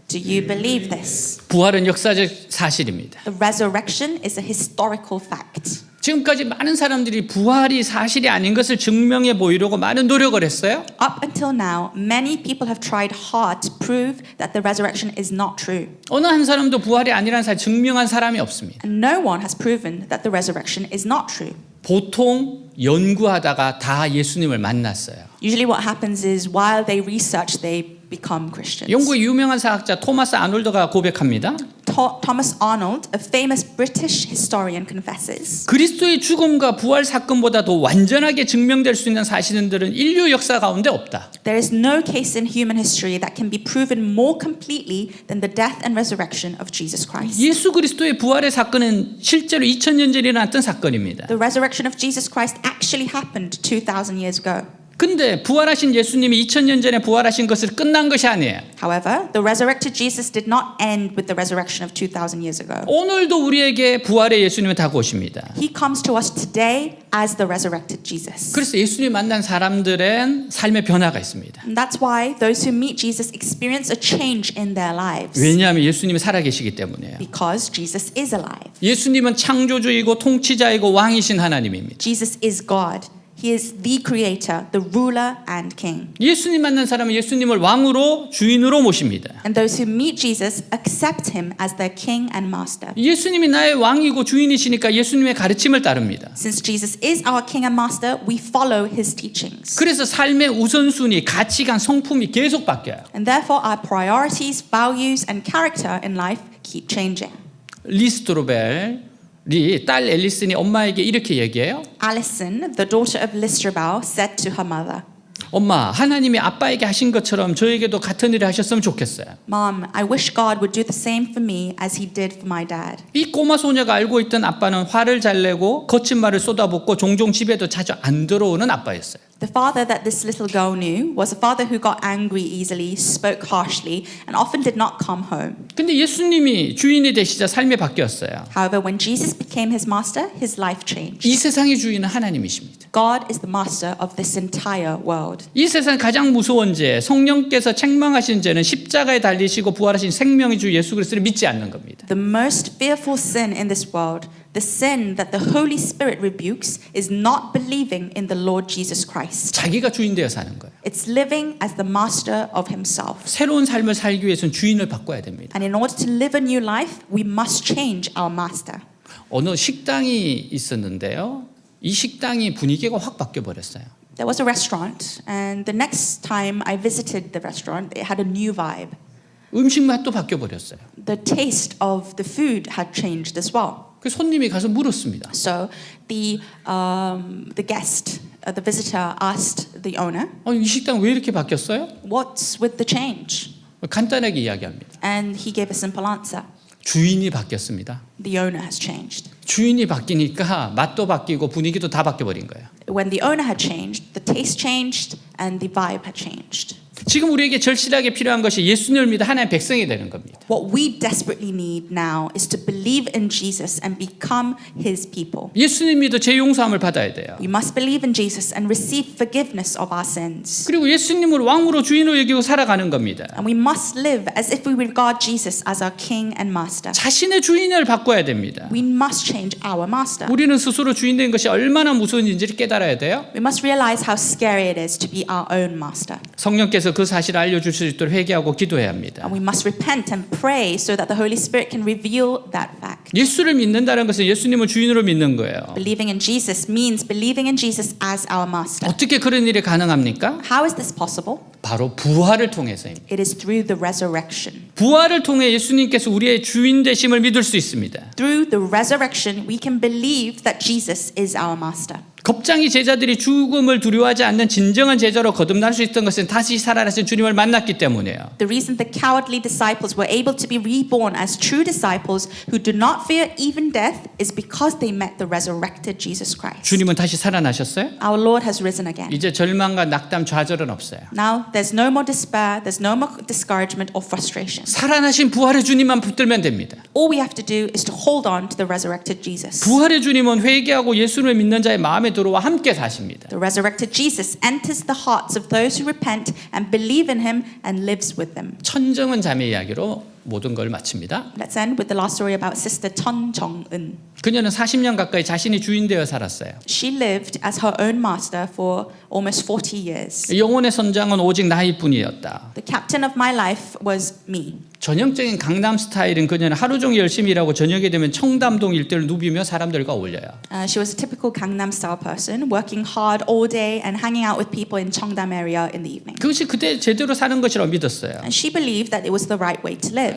Do you believe this?
부활은 역사적 사실입니다.
The resurrection is a historical fact.
지금까지 많은 사람들이 부활이 사실이 아닌 것을 증명해 보이려고 많은 노력을 했어요.
Up until now, many people have tried hard to prove that the resurrection is not true.
어느 한 사람도 부활이 아니라는 사실 증명한 사람이 없습니다.
And no one has proven that the resurrection is not true.
보통 연구하다가 다 예수님을 만났어요.
Usually what happens is while they research, they become Christians.
영국의 유명한 사학자 토마스 아놀드가 고백합니다.
Thomas Arnold, a famous British historian, confesses
그리스도의 죽음과 부활 사건보다 더 완전하게 증명될 수 있는 사실들은 인류 역사 가운데 없다.
there is no case in human history that can be proven more completely than the death and resurrection of Jesus Christ.
예수 그리스도의 부활의 사건은 실제로 2000년 전에 일어났던 사건입니다.
The resurrection of Jesus Christ actually happened 2,000 years ago.
근데 부활하신 예수님이 2000년 전에 부활하신 것을 끝난 것이 아니에요.
However, the resurrected Jesus did not end with the resurrection of 2,000 years ago.
오늘도 우리에게 부활의 예수님은 다가오십니다.
He comes to us today as the resurrected Jesus.
그래서 예수님 만난 사람들은 삶의 변화가 있습니다.
And that's why those who meet Jesus experience a change in their lives.
왜냐하면 예수님이 살아계시기 때문이에요.
Because Jesus is alive.
예수님은 창조주이고 통치자이고 왕이신 하나님입니다.
Jesus is God. He is the creator, the ruler and king.
예수님 만난 사람은 예수님을 왕으로 주인으로 모십니다.
And those who meet Jesus accept him as their king and master.
예수님이 나의 왕이고 주인이시니까 예수님의 가르침을 따릅니다.
Since Jesus is our king and master, we follow his teachings.
그래서 삶의 우선순위, 가치관, 성품이 계속 바뀌어요.
And therefore our priorities, values and character in life keep changing.
리스트로벨이 딸 앨리슨이 엄마에게 이렇게 얘기해요.
Alison, the daughter of Listrobel, said to her mother,
엄마, 하나님이 아빠에게 하신 것처럼 저에게도 같은 일을 하셨으면 좋겠어요.
Mom, I wish God would do the same for me as he did for my dad.
이 꼬마 소녀가 알고 있던 아빠는 화를 잘 내고 거친 말을 쏟아붓고 종종 집에도 자주 안 들어오는 아빠였어요.
The father that this little girl knew was a father who got angry easily, spoke harshly, and often did not come home.
근데 예수님이 주인이 되시자 삶이 바뀌었어요.
However, when Jesus became his master, his life changed.
이 세상의 주인은 하나님이십니다.
God is the master of this entire world.
이 세상 가장 무서운 죄, 성령께서 책망하신 죄는 십자가에 달리시고 부활하신 생명의 주 예수 그리스도를 믿지 않는 겁니다.
The most fearful sin in this world, the sin that the Holy Spirit rebukes, is not believing in the Lord Jesus Christ.
자기가 주인 되어 사는 거예요.
It's living as the master of himself.
새로운 삶을 살기 위해서는 주인을 바꿔야 됩니다.
And in order to live a new life, we must change our master.
어느 식당이 있었는데요. 이 식당이 분위기가 확 바뀌어 버렸어요.
There was a restaurant, and the next time I visited the restaurant, it had a new vibe.
음식 맛도 바뀌어 버렸어요.
The taste of the food had changed as well.
그 손님이 가서 물었습니다.
So the guest, the visitor asked the owner,
이 식당 왜 이렇게 바뀌었어요?
"What's with the change?"
간단하게 이야기합니다.
And he gave a simple answer.
주인이 바뀌었습니다.
The owner has changed.
주인이 바뀌니까 맛도 바뀌고 분위기도 다 바뀌어 버린 거예요.
When the owner had changed, the taste changed and the vibe had changed.
지금 우리에게 절실하게 필요한 것이 예수님을 믿어 하나님의 백성이 되는 겁니다.
What we desperately need now is to believe in Jesus and become his people.
예수님 믿어 죄 용서함을 받아야 돼요.
We must believe in Jesus and receive forgiveness of our sins.
그리고 예수님을 왕으로 주인으로 여기고 살아가는 겁니다.
And we must live as if we regard Jesus as our king and master.
자신의 주인을 바꿔야 됩니다.
We must change our master.
우리는 스스로 주인 된 것이 얼마나 무서운지를 깨달아야 돼요.
We must realize how scary it is to be our own master.
성령께서 그 사실을 알려주실 수 있도록 회개하고 기도해야 합니다.
And we must repent and pray so that the Holy Spirit can reveal that fact.
예수를 믿는다는 것은 예수님을 주인으로 믿는 거예요.
Believing in Jesus means believing in Jesus as our master.
어떻게 그런 일이 가능합니까?
How is this possible?
바로 부활을 통해서입니다.
It is through the resurrection.
부활을 통해 예수님께서 우리의 주인 되심을 믿을 수 있습니다.
Through the resurrection, we can believe that Jesus is our master.
겁장이 제자들이 죽음을 두려워하지 않는 진정한 제자로 거듭날 수 있던 것은 다시 살아나신 주님을 만났기 때문이에요.
The reason the cowardly disciples were able to be reborn as true disciples who do not fear even death is because they met the resurrected Jesus Christ.
주님은 다시 살아나셨어요?
Our Lord has risen again.
이제 절망과 낙담, 좌절은 없어요.
Now there's no more despair, there's no more discouragement or frustration.
살아나신 부활의 주님만 붙들면 됩니다.
All we have to do is to hold on to the resurrected Jesus.
부활의 주님은 회개하고 예수를 믿는 자의 마음에 마음에 들어와 함께 사십니다.
The resurrected Jesus enters the hearts of those who repent and believe in him and lives with them.
천정은 자매 이야기로 모든 걸 마칩니다.
Let's end with the last story about Sister Chon Jong-un.
그녀는 40년 가까이 자신이 주인 되어 살았어요.
She lived as her own master for almost 40 years.
영혼의 선장은 오직 나이뿐이었다.
The captain of my life was me.
전형적인 강남 스타일인 그녀는 하루 종일 열심히 일하고 저녁에 되면 청담동 일대를 누비며 사람들과 어울려요.
She was a typical Gangnam style person, working hard all day and hanging out with people in Cheongdam area in the evening.
그것이 그때 제대로 사는 것이라고 믿었어요.
And she believed that it was the right way to live.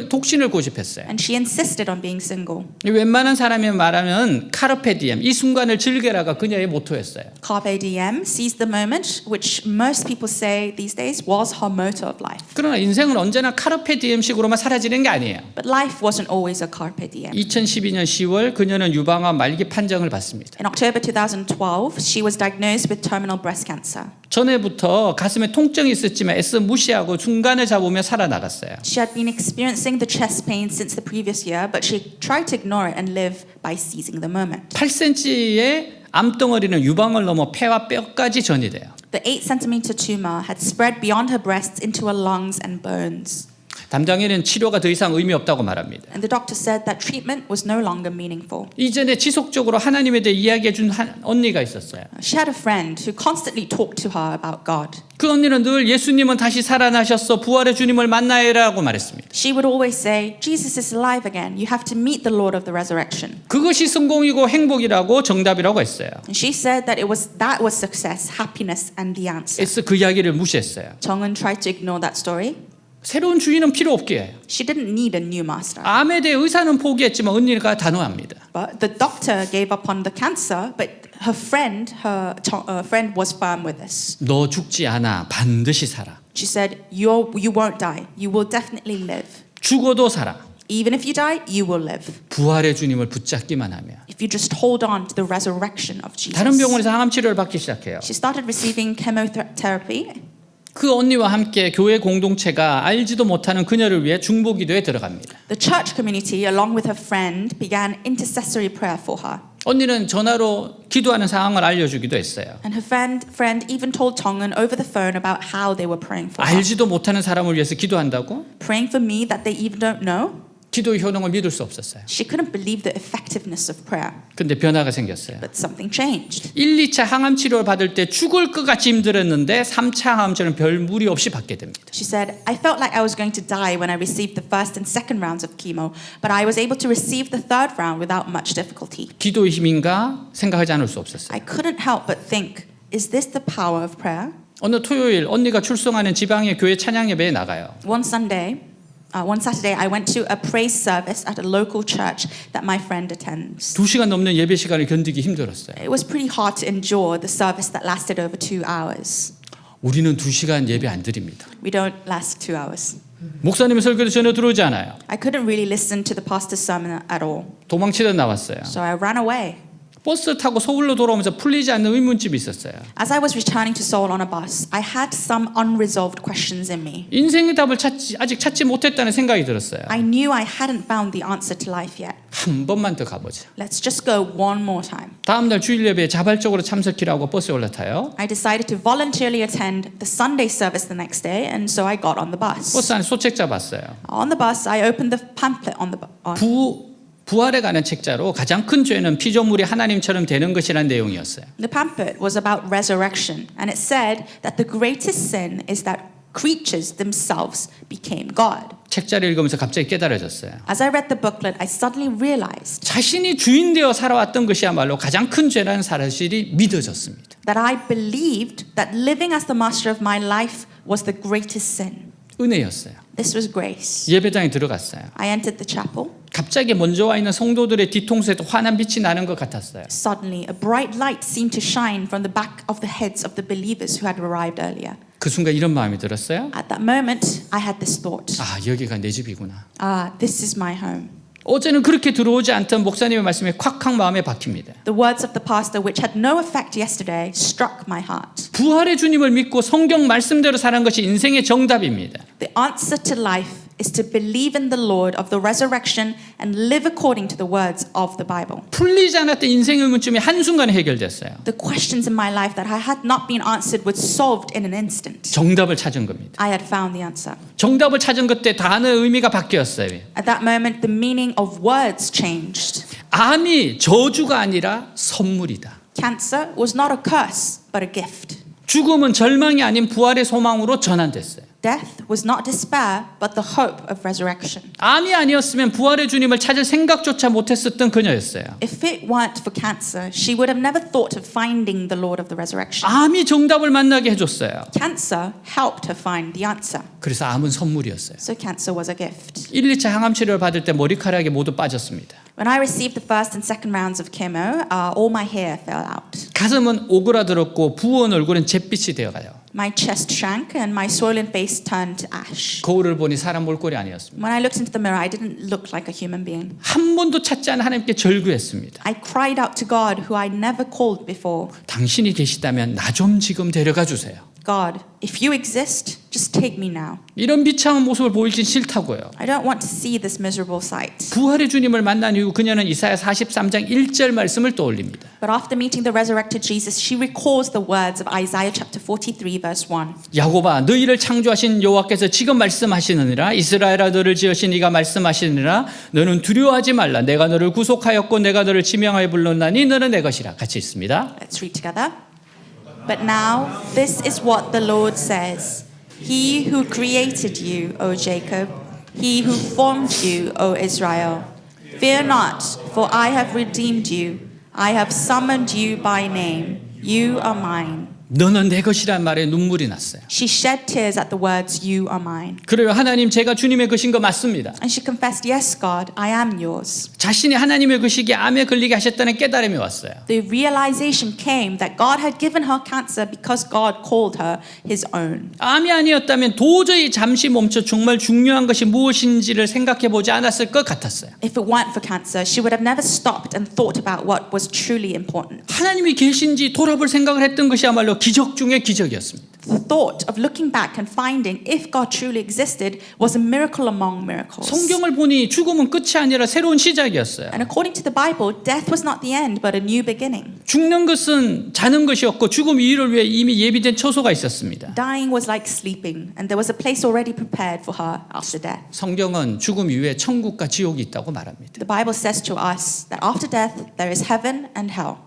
독신을 고집했어요.
And she insisted on being single.
웬만한 사람이 말하면 카르페 디엠, 이 순간을 즐겨라가 그녀의 모토였어요.
Carpe diem, seize the moment, which most people say these days was her motto of life.
그러나 인생은 언제나 카르페 디엠식으로만 사라지는 게 아니에요.
But life wasn't always a carpe diem.
2012년 10월 그녀는 유방암 말기 판정을 받습니다.
In October 2012, she was diagnosed with terminal breast cancer.
전에부터 가슴에 통증이 있었지만 애써 무시하고 중간을 잡으며 살아나갔어요.
She had been experiencing the chest pain since the previous year, but she tried to ignore it and live by seizing the moment.
8cm의 암덩어리는 유방을 넘어 폐와 뼈까지 전이돼요.
The 8-centimeter tumor had spread beyond her breasts into her lungs and bones.
담당에는 치료가 더 이상 의미 없다고 말합니다.
And the doctor said that treatment was no longer meaningful.
이전에 지속적으로 하나님에 대해 이야기해 준 언니가 있었어요.
She had a friend who constantly talked to her about God.
그 언니는 늘 예수님은 다시 살아나셨어 부활의 주님을 만나야라고 말했습니다.
She would always say, Jesus is alive again. You have to meet the Lord of the resurrection.
그것이 성공이고 행복이라고 정답이라고 했어요.
And she said that that was success, happiness, and the answer.
애써 그 이야기를 무시했어요.
Jong-un tried to ignore that story.
새로운 주인은 필요 없기에
She didn't need a new master.
암에 대해 의사는 포기했지만 언니가 단호합니다.
But the doctor gave up on the cancer, but her friend was firm with this.
너 죽지 않아 반드시 살아.
She said, you won't die. You will definitely live.
죽어도 살아.
Even if you die, you will live.
부활의 주님을 붙잡기만 하면.
If you just hold on to the resurrection of Jesus.
다른 병원에서 항암 치료를 받기 시작해요.
She started receiving chemotherapy.
그 언니와 함께 교회 공동체가 알지도 못하는 그녀를 위해 중보기도에 들어갑니다.
The church community, along with her friend, began intercessory prayer for her.
언니는 전화로 기도하는 상황을 알려주기도 했어요.
And her friend even told Jong-un over the phone about how they were praying for her.
알지도 못하는 사람을 위해서 기도한다고?
Praying for me that they even don't know.
기도의 효능을 믿을 수 없었어요.
She couldn't believe the effectiveness of prayer.
근데 변화가 생겼어요.
But something changed.
1, 2차 항암 치료를 받을 때 죽을 것 같이 힘들었는데 3차 항암 치료는 별 무리 없이 받게 됩니다.
She said, I felt like I was going to die when I received the first and second rounds of chemo, but I was able to receive the third round without much difficulty.
기도의 힘인가 생각하지 않을 수 없었어요.
I couldn't help but think, is this the power of prayer?
어느 토요일 언니가 출석하는 지방의 교회 찬양 예배에 나가요.
One Saturday, I went to a praise service at a local church that my friend attends.
2시간 넘는 예배 시간을 견디기 힘들었어요.
It was pretty hard to endure the service that lasted over 2 hours.
우리는 2시간 예배 안 드립니다.
We don't last 2 hours.
목사님의 설교도 전혀 들어오지 않아요.
I couldn't really listen to the pastor's sermon at all,
도망치다 나왔어요.
so I ran away.
버스 타고 서울로 돌아오면서 풀리지 않는 의문점이 있었어요.
As I was returning to Seoul on a bus, I had some unresolved questions in me.
인생의 답을 아직 찾지 못했다는 생각이 들었어요.
I knew I hadn't found the answer to life yet.
한 번만 더 가보자.
Let's just go one more time.
다음 날 주일 예배에 자발적으로 참석하라고 버스에 올라타요.
I decided to voluntarily attend the Sunday service the next day, and so I got on the bus.
버스 안에 소책 잡았어요.
On the bus, I opened the pamphlet on the
부활에 관한 책자로 가장 큰 죄는 피조물이 하나님처럼 되는 것이라는 내용이었어요.
The pamphlet was about resurrection, and it said that the greatest sin is that creatures themselves became God.
책자를 읽으면서 갑자기 깨달아졌어요.
As I read the booklet, I suddenly realized
자신이 주인 되어 살아왔던 것이야말로 가장 큰 죄라는 사실이 믿어졌습니다.
that I believed that living as the master of my life was the greatest sin.
은혜였어요.
This was grace.
예배당에 들어갔어요.
I entered the chapel.
갑자기 먼저 와 있는 성도들의 뒤통수에도 환한 빛이 나는 것 같았어요.
Suddenly, a bright light seemed to shine from the back of the heads of the believers who had arrived earlier.
그 순간 이런 마음이 들었어요.
At that moment, I had this thought.
아, 여기가 내 집이구나.
This is my home.
어제는 그렇게 들어오지 않던 목사님의 말씀이 콱콱 마음에 박힙니다.
The words of the pastor, which had no effect yesterday, struck my heart.
부활의 주님을 믿고 성경 말씀대로 사는 것이 인생의 정답입니다.
The answer to life is to believe in the Lord of the resurrection and live according to the words of the Bible.
풀리지 않았던 인생의 의문점이 한순간에 해결됐어요.
The questions in my life that I had not been answered were solved in an instant.
정답을 찾은 겁니다.
I had found the answer.
정답을 찾은 그때 단어의 의미가 바뀌었어요.
At that moment, the meaning of words changed.
암이 저주가 아니라 선물이다.
Cancer was not a curse, but a gift.
죽음은 절망이 아닌 부활의 소망으로 전환됐어요.
Death was not despair, but the hope of resurrection.
암이 아니었으면 부활의 주님을 찾을 생각조차 못했었던 그녀였어요.
If it weren't for cancer, she would have never thought of finding the Lord of the resurrection.
암이 정답을 만나게 해줬어요.
Cancer helped her find the answer.
그래서 암은 선물이었어요.
So cancer was a gift.
1, 2차 항암 치료를 받을 때 머리카락이 모두 빠졌습니다.
When I received the first and second rounds of chemo, all my hair fell out.
가슴은 오그라들었고 부은 얼굴은 잿빛이 되어가요.
My chest shrank and my swollen face turned to ash.
거울을 보니 사람 몰골이 아니었습니다.
When I looked into the mirror, I didn't look like a human being.
한 번도 찾지 않은 하나님께 절규했습니다.
I cried out to God, who I never called before.
당신이 계시다면 나 좀 지금 데려가 주세요.
God, if you exist, just take me now.
이런 비참한 모습을 보이긴 싫다고요.
I don't want to see this miserable sight.
부활의 주님을 만난 이후 그녀는 이사야 43장 1절 말씀을 떠올립니다.
But after meeting the resurrected Jesus, she recalls the words of Isaiah chapter 43 verse 1.
야곱아 너희를 창조하신 여호와께서 지금 말씀하시느니라 이스라엘아 너를 지으신 이가 말씀하시느니라 너는 두려워하지 말라 내가 너를 구속하였고 내가 너를 지명하여 불렀나니 너는 내 것이라. 같이 있습니다.
Let's read together. But now this is what the Lord says. He who created you, O Jacob, he who formed you, O Israel. Fear not, for I have redeemed you. I have summoned you by name. You are mine.
너는 내 것이란 말에 눈물이 났어요.
She shed tears at the words, you are mine.
그래요. 하나님 제가 주님의 것인 거 맞습니다.
And she confessed, yes, God, I am yours.
자신이 하나님의 것이기에 암에 걸리게 하셨다는 깨달음이 왔어요.
The realization came that God had given her cancer because God called her his own.
암이 아니었다면 도저히 잠시 멈춰 정말 중요한 것이 무엇인지를 생각해 보지 않았을 것 같았어요.
If it weren't for cancer, she would have never stopped and thought about what was truly important.
하나님이 계신지 돌아볼 생각을 했던 것이야말로 기적 중의 기적이었습니다.
The thought of looking back and finding if God truly existed was a miracle among miracles.
성경을 보니 죽음은 끝이 아니라 새로운 시작이었어요.
And according to the Bible, death was not the end but a new beginning.
죽는 것은 자는 것이었고 죽음 이후를 위해 이미 예비된 처소가 있었습니다.
Dying was like sleeping, and there was a place already prepared for her after death.
성경은 죽음 이후에 천국과 지옥이 있다고 말합니다.
The Bible says to us that after death there is heaven and hell.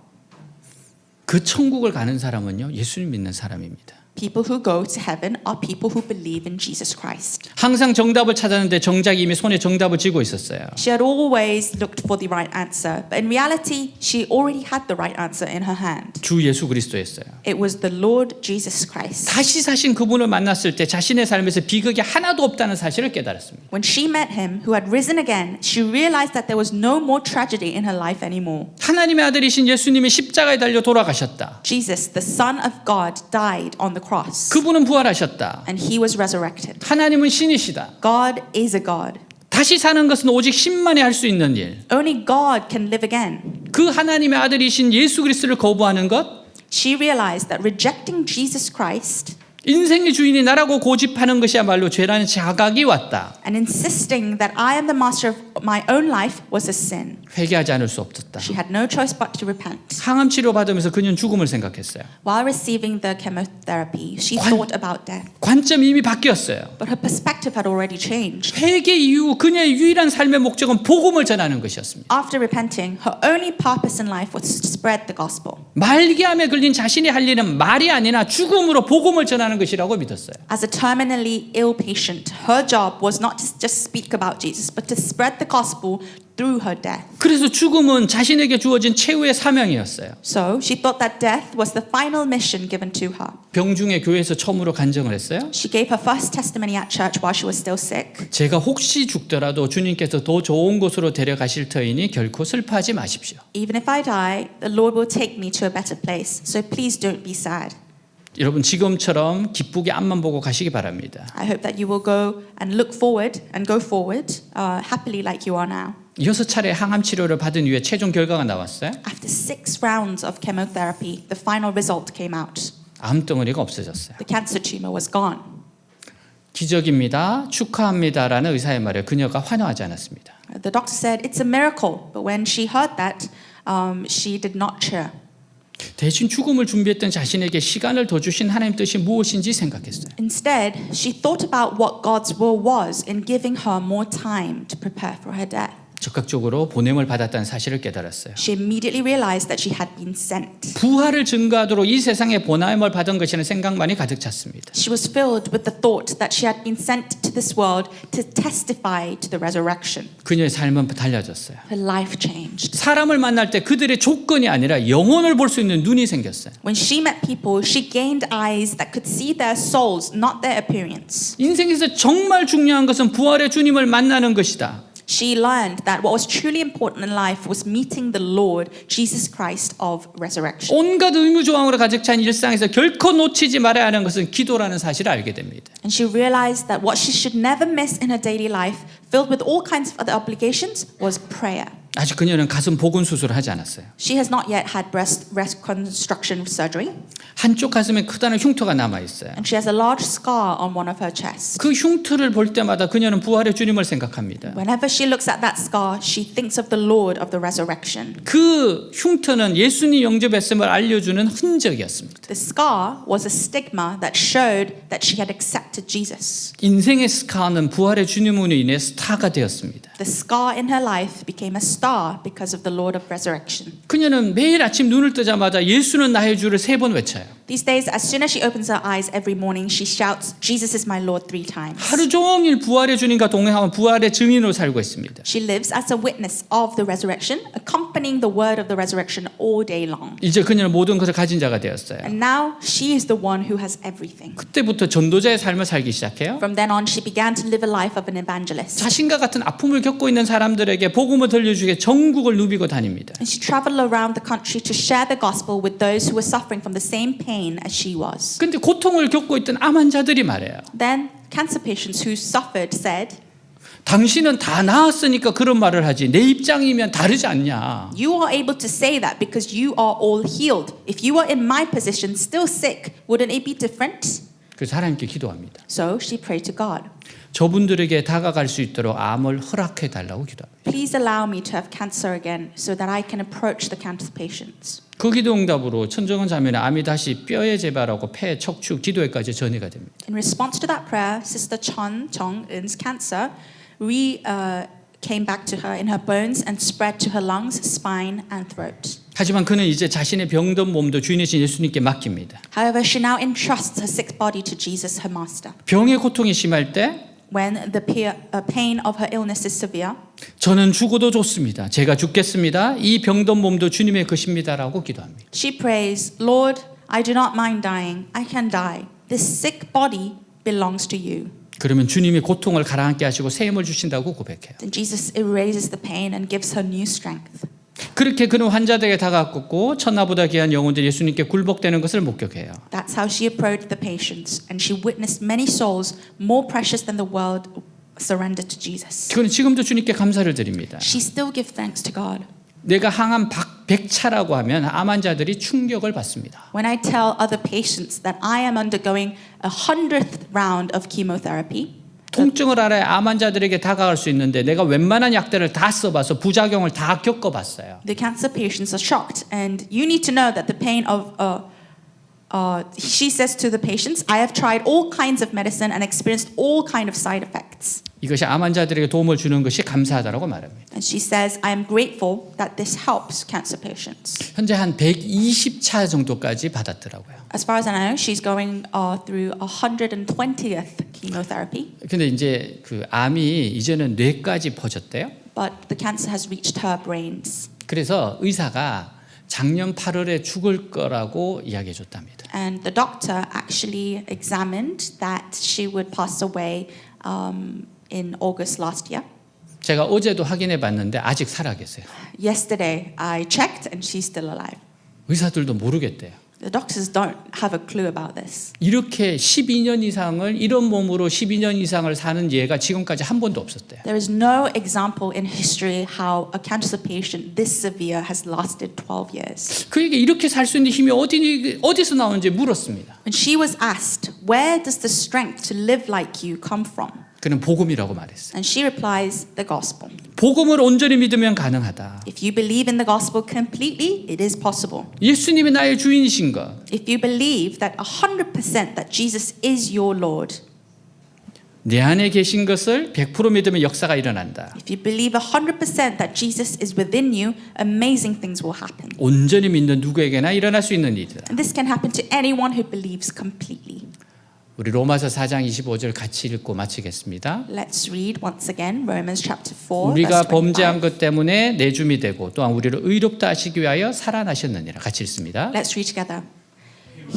그 천국을 가는 사람은요, 예수님 믿는 사람입니다.
People who go to heaven are people who believe in Jesus Christ.
항상 정답을 찾았는데 정작이 이미 손에 정답을 쥐고 있었어요.
She had always looked for the right answer, but in reality, she already had the right answer in her hand.
주 예수 그리스도였어요.
It was the Lord Jesus Christ.
다시 사신 그분을 만났을 때 자신의 삶에서 비극이 하나도 없다는 사실을 깨달았습니다.
When she met him, who had risen again, she realized that there was no more tragedy in her life anymore.
하나님의 아들이신 예수님이 십자가에 달려 돌아가셨다.
Jesus, the Son of God, died on the cross,
그분은 부활하셨다.
and he was resurrected.
하나님은 신이시다.
God is a God.
다시 사는 것은 오직 신만이 할 수 있는 일.
Only God can live again.
그 하나님의 아들이신 예수 그리스도를 거부하는 것,
She realized that rejecting Jesus Christ
인생의 주인이 나라고 고집하는 것이야말로 죄라는 자각이 왔다.
and insisting that I am the master of my own life was a sin.
회개하지 않을 수 없었다.
She had no choice but to repent.
항암 치료 받으면서 그녀는 죽음을 생각했어요.
While receiving the chemotherapy, she thought about death.
관점이 이미 바뀌었어요.
But her perspective had already changed.
회개 이후 그녀의 유일한 삶의 목적은 복음을 전하는 것이었습니다.
After repenting, her only purpose in life was to spread the gospel.
말기암에 걸린 자신이 할 일은 말이 아니라 죽음으로 복음을 전하는 것이라고 믿었어요.
As a terminally ill patient, her job was not to just speak about Jesus, but to spread the gospel through her death.
그래서 죽음은 자신에게 주어진 최후의 사명이었어요.
So she thought that death was the final mission given to her.
병중에 교회에서 처음으로 간증을 했어요.
She gave her first testimony at church while she was still sick.
제가 혹시 죽더라도 주님께서 더 좋은 곳으로 데려가실 터이니 결코 슬퍼하지 마십시오.
Even if I die, the Lord will take me to a better place. So please don't be sad.
여러분 지금처럼 기쁘게 앞만 보고 가시기 바랍니다.
I hope that you will go and look forward and go forward happily like you are now.
6차례 항암 치료를 받은 이후에 최종 결과가 나왔어요.
After 6 rounds of chemotherapy, the final result came out.
암덩어리가 없어졌어요.
The cancer tumor was gone.
기적입니다. 축하합니다라는 의사의 말에 그녀가 환호하지 않았습니다.
The doctor said, "It's a miracle." But when she heard that, she did not cheer.
대신 죽음을 준비했던 자신에게 시간을 더 주신 하나님 뜻이 무엇인지 생각했어요.
Instead, she thought about what God's will was in giving her more time to prepare for her death.
적극적으로 보냄을 받았다는 사실을 깨달았어요.
She immediately realized that she had been sent.
부활을 증거하도록 이 세상에 보냄을 받은 것이라는 생각만이 가득 찼습니다.
She was filled with the thought that she had been sent to this world to testify to the resurrection.
그녀의 삶은 달라졌어요.
Her life changed.
사람을 만날 때 그들의 조건이 아니라 영혼을 볼 수 있는 눈이 생겼어요.
When she met people, she gained eyes that could see their souls, not their appearance.
인생에서 정말 중요한 것은 부활의 주님을 만나는 것이다.
She learned that what was truly important in life was meeting the Lord, Jesus Christ of resurrection.
온갖 의무조항으로 가득 찬 일상에서 결코 놓치지 말아야 하는 것은 기도라는 사실을 알게 됩니다.
And she realized that what she should never miss in her daily life, filled with all kinds of other obligations, was prayer.
아직 그녀는 가슴 복원 수술을 하지 않았어요.
She has not yet had breast reconstruction surgery,
한쪽 가슴에 크다는 흉터가 남아 있어요.
and she has a large scar on one of her chests.
그 흉터를 볼 때마다 그녀는 부활의 주님을 생각합니다.
Whenever she looks at that scar, she thinks of the Lord of the resurrection.
그 흉터는 예수님 영접했음을 알려주는 흔적이었습니다.
The scar was a stigma that showed that she had accepted Jesus.
인생의 스카는 부활의 주님으로 인해 스타가 되었습니다.
The scar in her life became a star because of the Lord of resurrection.
그녀는 매일 아침 눈을 뜨자마자 예수는 나의 주를 3번 외쳐요.
These days, as soon as she opens her eyes every morning, she shouts, "Jesus is my Lord," 3 times.
하루 종일 부활의 주님과 동행하며 부활의 증인으로 살고 있습니다.
She lives as a witness of the resurrection, accompanying the word of the resurrection all day long.
이제 그녀는 모든 것을 가진 자가 되었어요.
And now she is the one who has everything.
그때부터 전도자의 삶을 살기 시작해요.
From then on, she began to live a life of an evangelist.
자신과 같은 아픔을 겪고 있는 사람들에게 복음을 들려주게 전국을 누비고 다닙니다.
And she traveled around the country to share the gospel with those who were suffering from the same pain as she was.
근데 고통을 겪고 있던 암 환자들이 말해요.
Then cancer patients who suffered said,
당신은 다 나았으니까 그런 말을 하지. 내 입장이면 다르지 않냐.
"You are able to say that because you are all healed. If you are in my position, still sick, wouldn't it be different?"
그래서 하나님께 기도합니다.
So she prayed to God.
저분들에게 다가갈 수 있도록 암을 허락해 달라고 기도합니다.
Please allow me to have cancer again so that I can approach the cancer patients.
그 기도 응답으로 천정은 자매는 암이 다시 뼈에 재발하고 폐, 척추, 기도에까지 전이가 됩니다.
In response to that prayer, Sister Chon Chong-eun's cancer came back to her in her bones and spread to her lungs, spine, and throat.
하지만 그는 이제 자신의 병든 몸도 주인이신 예수님께 맡깁니다.
However, she now entrusts her sick body to Jesus, her master.
병의 고통이 심할 때
When the pain of her illness is severe,
저는 죽어도 좋습니다. 제가 죽겠습니다. 이 병든 몸도 주님의 것입니다라고 기도합니다.
she prays, "Lord, I do not mind dying. I can die. This sick body belongs to you."
그러면 주님이 고통을 가라앉게 하시고 새 힘을 주신다고 고백해요.
Then Jesus erases the pain and gives her new strength.
그렇게 그는 환자들에게 다가갔고 천하보다 귀한 영혼들이 예수님께 굴복되는 것을 목격해요.
That's how she approached the patients, and she witnessed many souls more precious than the world surrendered to Jesus.
그는 지금도 주님께 감사를 드립니다.
She still gives thanks to God.
내가 항암 100차라고 하면 암 환자들이 충격을 받습니다.
When I tell other patients that I am undergoing a 100th round of chemotherapy,
통증을 알아야 암 환자들에게 다가갈 수 있는데 내가 웬만한 약들을 다 써봐서 부작용을 다 겪어봤어요.
the cancer patients are shocked, and you need to know that the pain of she says to the patients, "I have tried all kinds of medicine and experienced all kind of side effects."
이것이 암 환자들에게 도움을 주는 것이 감사하다고 말합니다.
And she says, "I am grateful that this helps cancer patients."
현재 한 120차 정도까지 받았더라고요.
As far as I know, she's going through 120th chemotherapy,
근데 이제 그 암이 이제는 뇌까지 퍼졌대요.
but the cancer has reached her brains.
그래서 의사가 작년 8월에 죽을 거라고 이야기해 줬답니다.
And the doctor actually examined that she would pass away in August last year.
제가 어제도 확인해 봤는데 아직 살아 계세요.
Yesterday, I checked, and she's still alive.
의사들도 모르겠대요.
The doctors don't have a clue about this.
이렇게 12년 이상을 이런 몸으로 12년 이상을 사는 예가 지금까지 한 번도 없었대요.
There is no example in history how a cancer patient this severe has lasted 12 years.
그에게 이렇게 살 수 있는 힘이 어디서 나오는지 물었습니다.
When she was asked, where does the strength to live like you come from?
그는 복음이라고 말했어요.
And she replies, the gospel.
복음을 온전히 믿으면 가능하다.
If you believe in the gospel completely, it is possible.
예수님이 나의 주인이신 것.
If you believe that 100% that Jesus is your Lord,
내 안에 계신 것을 100% 믿으면 역사가 일어난다.
if you believe 100% that Jesus is within you, amazing things will happen.
온전히 믿는 누구에게나 일어날 수 있는 일이다.
And this can happen to anyone who believes completely.
우리 로마서 4장 25절 같이 읽고 마치겠습니다.
Let's read once again Romans chapter 4
우리가
verse
범죄한
25.
것 때문에 내줌이 되고 또한 우리를 의롭다 하시기 위하여 살아나셨느니라. 같이 읽습니다.
Let's read together.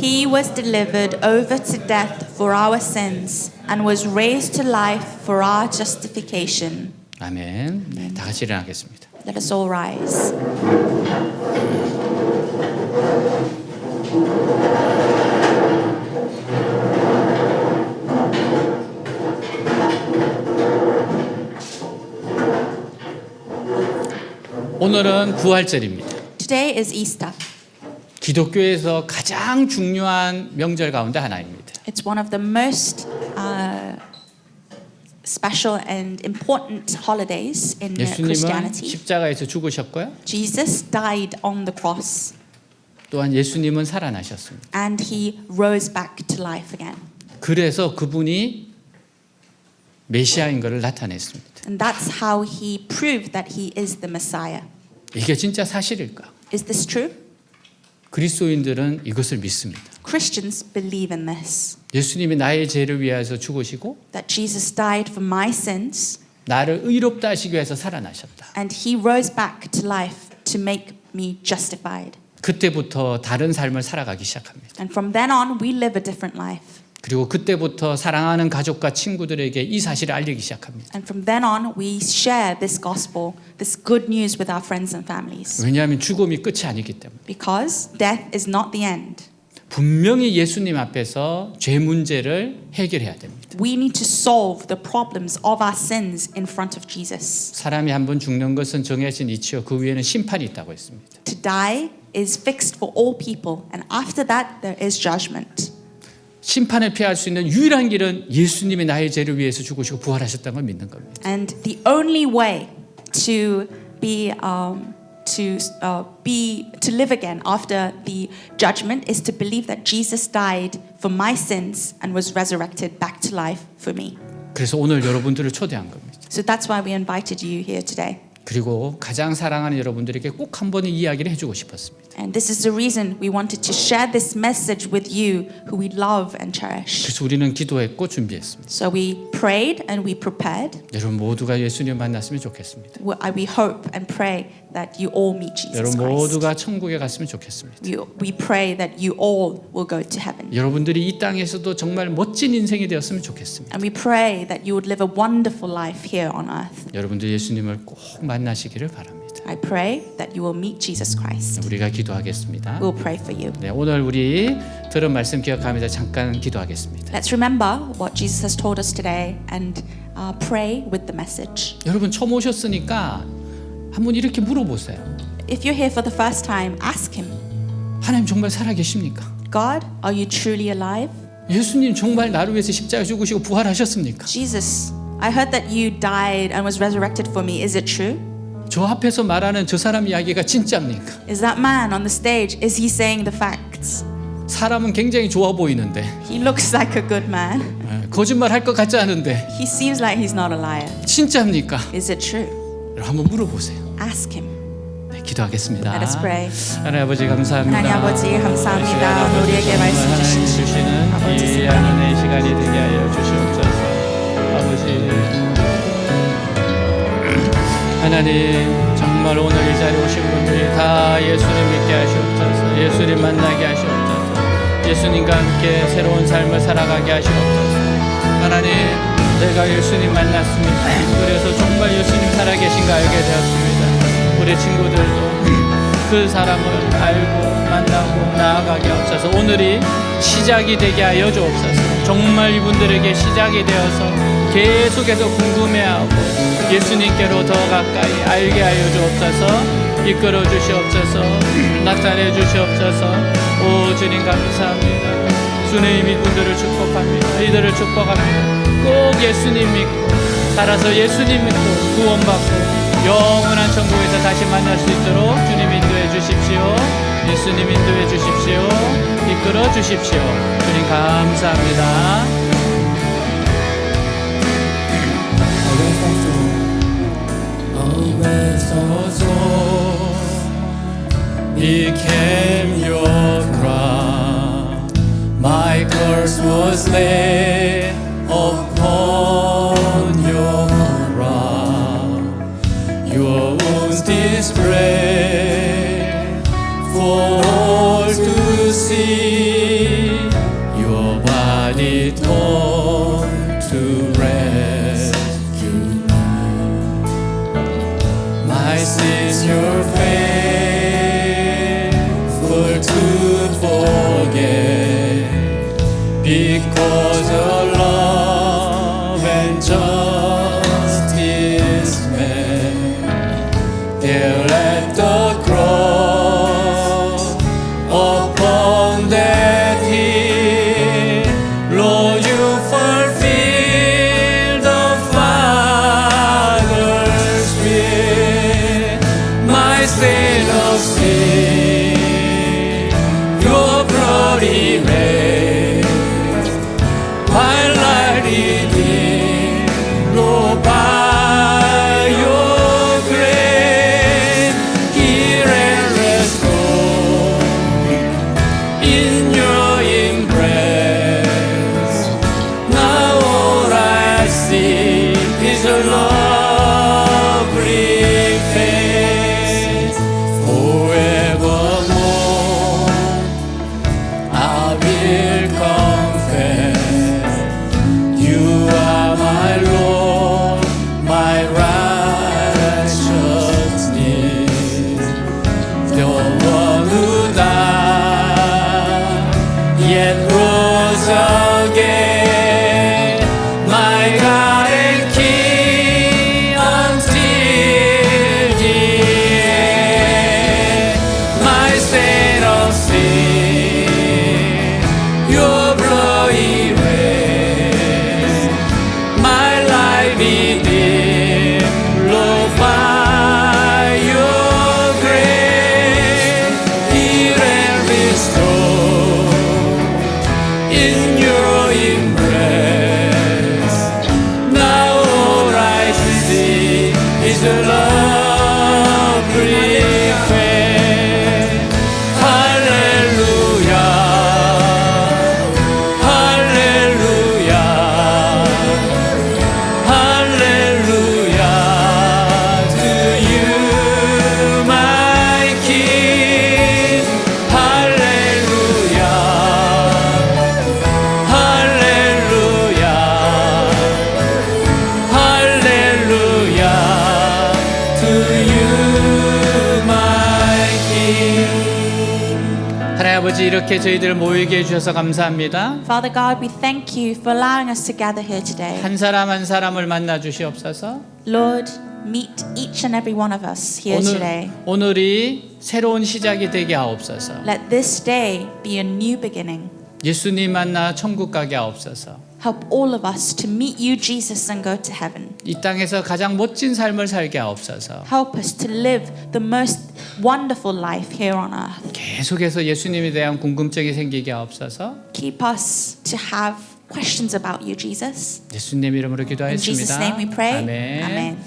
He was delivered over to death for our sins and was raised to life for our justification.
아멘. 네, 다 같이 일어나겠습니다.
Let us all rise.
오늘은 부활절입니다.
Today is Easter.
기독교에서 가장 중요한 명절 가운데 하나입니다.
It's one of the most special and important holidays in
예수님은
Christianity.
십자가에서 죽으셨고요.
Jesus died on the cross
또한 예수님은 살아나셨습니다.
and he rose back to life again.
그래서 그분이 메시아인 것을 나타냈습니다.
And that's how he proved that he is the Messiah.
이게 진짜 사실일까?
Is this true?
그리스도인들은 이것을 믿습니다.
Christians believe in this.
예수님이 나의 죄를 위하여 죽으시고
That Jesus died for my sins
나를 의롭다 하시기 위해서 살아나셨다.
and he rose back to life to make me justified.
그때부터 다른 삶을 살아가기 시작합니다.
And from then on we live a different life.
그리고 그때부터 사랑하는 가족과 친구들에게 이 사실을 알리기 시작합니다.
And from then on we share this gospel, this good news with our friends and families.
왜냐하면 죽음이 끝이 아니기 때문에.
Because death is not the end.
분명히 예수님 앞에서 죄 문제를 해결해야 됩니다.
We need to solve the problems of our sins in front of Jesus.
사람이 한 번 죽는 것은 정해진 이치요 그 위에는 심판이 있다고 했습니다.
To die is fixed for all people, and after that there is judgment.
심판을 피할 수 있는 유일한 길은 예수님이 나의 죄를 위해서 죽으시고 부활하셨다는 걸 믿는 겁니다.
And the only way to live again after the judgment is to believe that Jesus died for my sins and was resurrected back to life for me.
그래서 오늘 여러분들을 초대한 겁니다.
So that's why we invited you here today.
그리고 가장 사랑하는 여러분들에게 꼭 한 번의 이야기를 해주고 싶었습니다.
And this is the reason we wanted to share this message with you who we love and cherish.
그래서 우리는 기도했고 준비했습니다.
So we prayed and we prepared.
여러분 모두가 예수님 만났으면 좋겠습니다.
We hope and pray that you all meet Jesus
여러분
Christ.
모두가 천국에 갔으면 좋겠습니다.
We pray that you all will go to heaven.
여러분들이 이 땅에서도 정말 멋진 인생이 되었으면 좋겠습니다.
And we pray that you would live a wonderful life here on earth.
여러분들 예수님을 꼭 만나시기를 바랍니다.
I pray that you will meet Jesus Christ.
우리가 기도하겠습니다.
We'll pray for you.
네, 오늘 우리 들은 말씀 기억하면서 잠깐 기도하겠습니다.
Let's remember what Jesus has told us today and pray with the message.
여러분 처음 오셨으니까 한번 이렇게 물어보세요.
If you're here for the first time, ask him,
하나님 정말 살아계십니까?
God, are you truly alive?
예수님 정말 나를 위해서 십자가에 죽으시고 부활하셨습니까?
Jesus, I heard that you died and was resurrected for me. Is it true?
저 앞에서 말하는 저 사람 이야기가 진짜입니까?
Is that man on the stage, is he saying the facts?
사람은 굉장히 좋아 보이는데
He looks like a good man.
거짓말 할 것 같지 않은데
He seems like he's not a liar.
진짜입니까?
Is it true?
한번 물어보세요.
Ask him.
네, 기도하겠습니다.
Let us pray.
하나님 아버지 감사합니다.
하나님 아버지 감사합니다.
시간
우리에게 말씀 주신
주시는
아버지
이 하나님의 시간이 되게 하여 주시옵소서. 아버지 하나님 정말 오늘 이 자리에 오신 분들이 다 예수님 믿게 하시옵소서. 예수님 만나게 하시옵소서. 예수님과 함께 새로운 삶을 살아가게 하시옵소서. 하나님 내가 예수님 만났습니다. 그래서 정말 예수님 살아계신가 알게 되었습니다. 우리 친구들도 그 사람을 알고 만나고 나아가게 하옵소서. 오늘이 시작이 되게 하여 주옵소서. 정말 이분들에게 시작이 되어서 계속해서 궁금해하고 예수님께로 더 가까이 알게 하여 주옵소서. 이끌어 주시옵소서. 나타내 주시옵소서. 오 주님 감사합니다. 주님 이분들을 축복합니다. 이들을 축복합니다. 꼭 예수님 믿고 살아서 예수님 믿고 구원받고 영원한 천국에서 다시 만날 수 있도록 주님 인도해 주십시오. 예수님 인도해 주십시오. 이끌어 주십시오. 주님 감사합니다. Became your crown. My curse was laid upon your crown. Your wounds displayed for all to see. Your body torn to rescue me. My sins, your faithful to forget. Because of love and justice met there at the cross. Upon that hill, Lord, you fulfilled the Father's will. My state of sin, your bloody raised, my light redeemed, Lord, by your grace, here and restored in your embrace. Now all I see is a lovely face. Forevermore I will confess, you are my Lord, my righteousness. The one who died, yet rose again, my God and King until the end. My state of sin, your bloody raised, my life redeemed, Lord, by your grace, healed and restored in your embrace. Now all I see is a lovely face. Hallelujah, hallelujah, hallelujah to you, my King. Hallelujah, hallelujah, hallelujah to you, my King. 하나님 아버지, 이렇게 저희들을 모이게 해주셔서 감사합니다.
Father God, we thank you for allowing us to gather here today.
한 사람 한 사람을 만나 주시옵소서.
Lord, meet each and every one of us here today.
오늘이 새로운 시작이 되게 하옵소서.
Let this day be a new beginning.
예수님 만나 천국 가게 하옵소서.
Help all of us to meet you, Jesus, and go to heaven.
이 땅에서 가장 멋진 삶을 살게 하옵소서.
Help us to live the most wonderful life here on earth.
계속해서 예수님에 대한 궁금증이 생기게 하옵소서.
Keep us to have questions about you, Jesus.
예수님 이름으로
In Jesus'
기도하였습니다.
name we pray.
아멘.
Amen.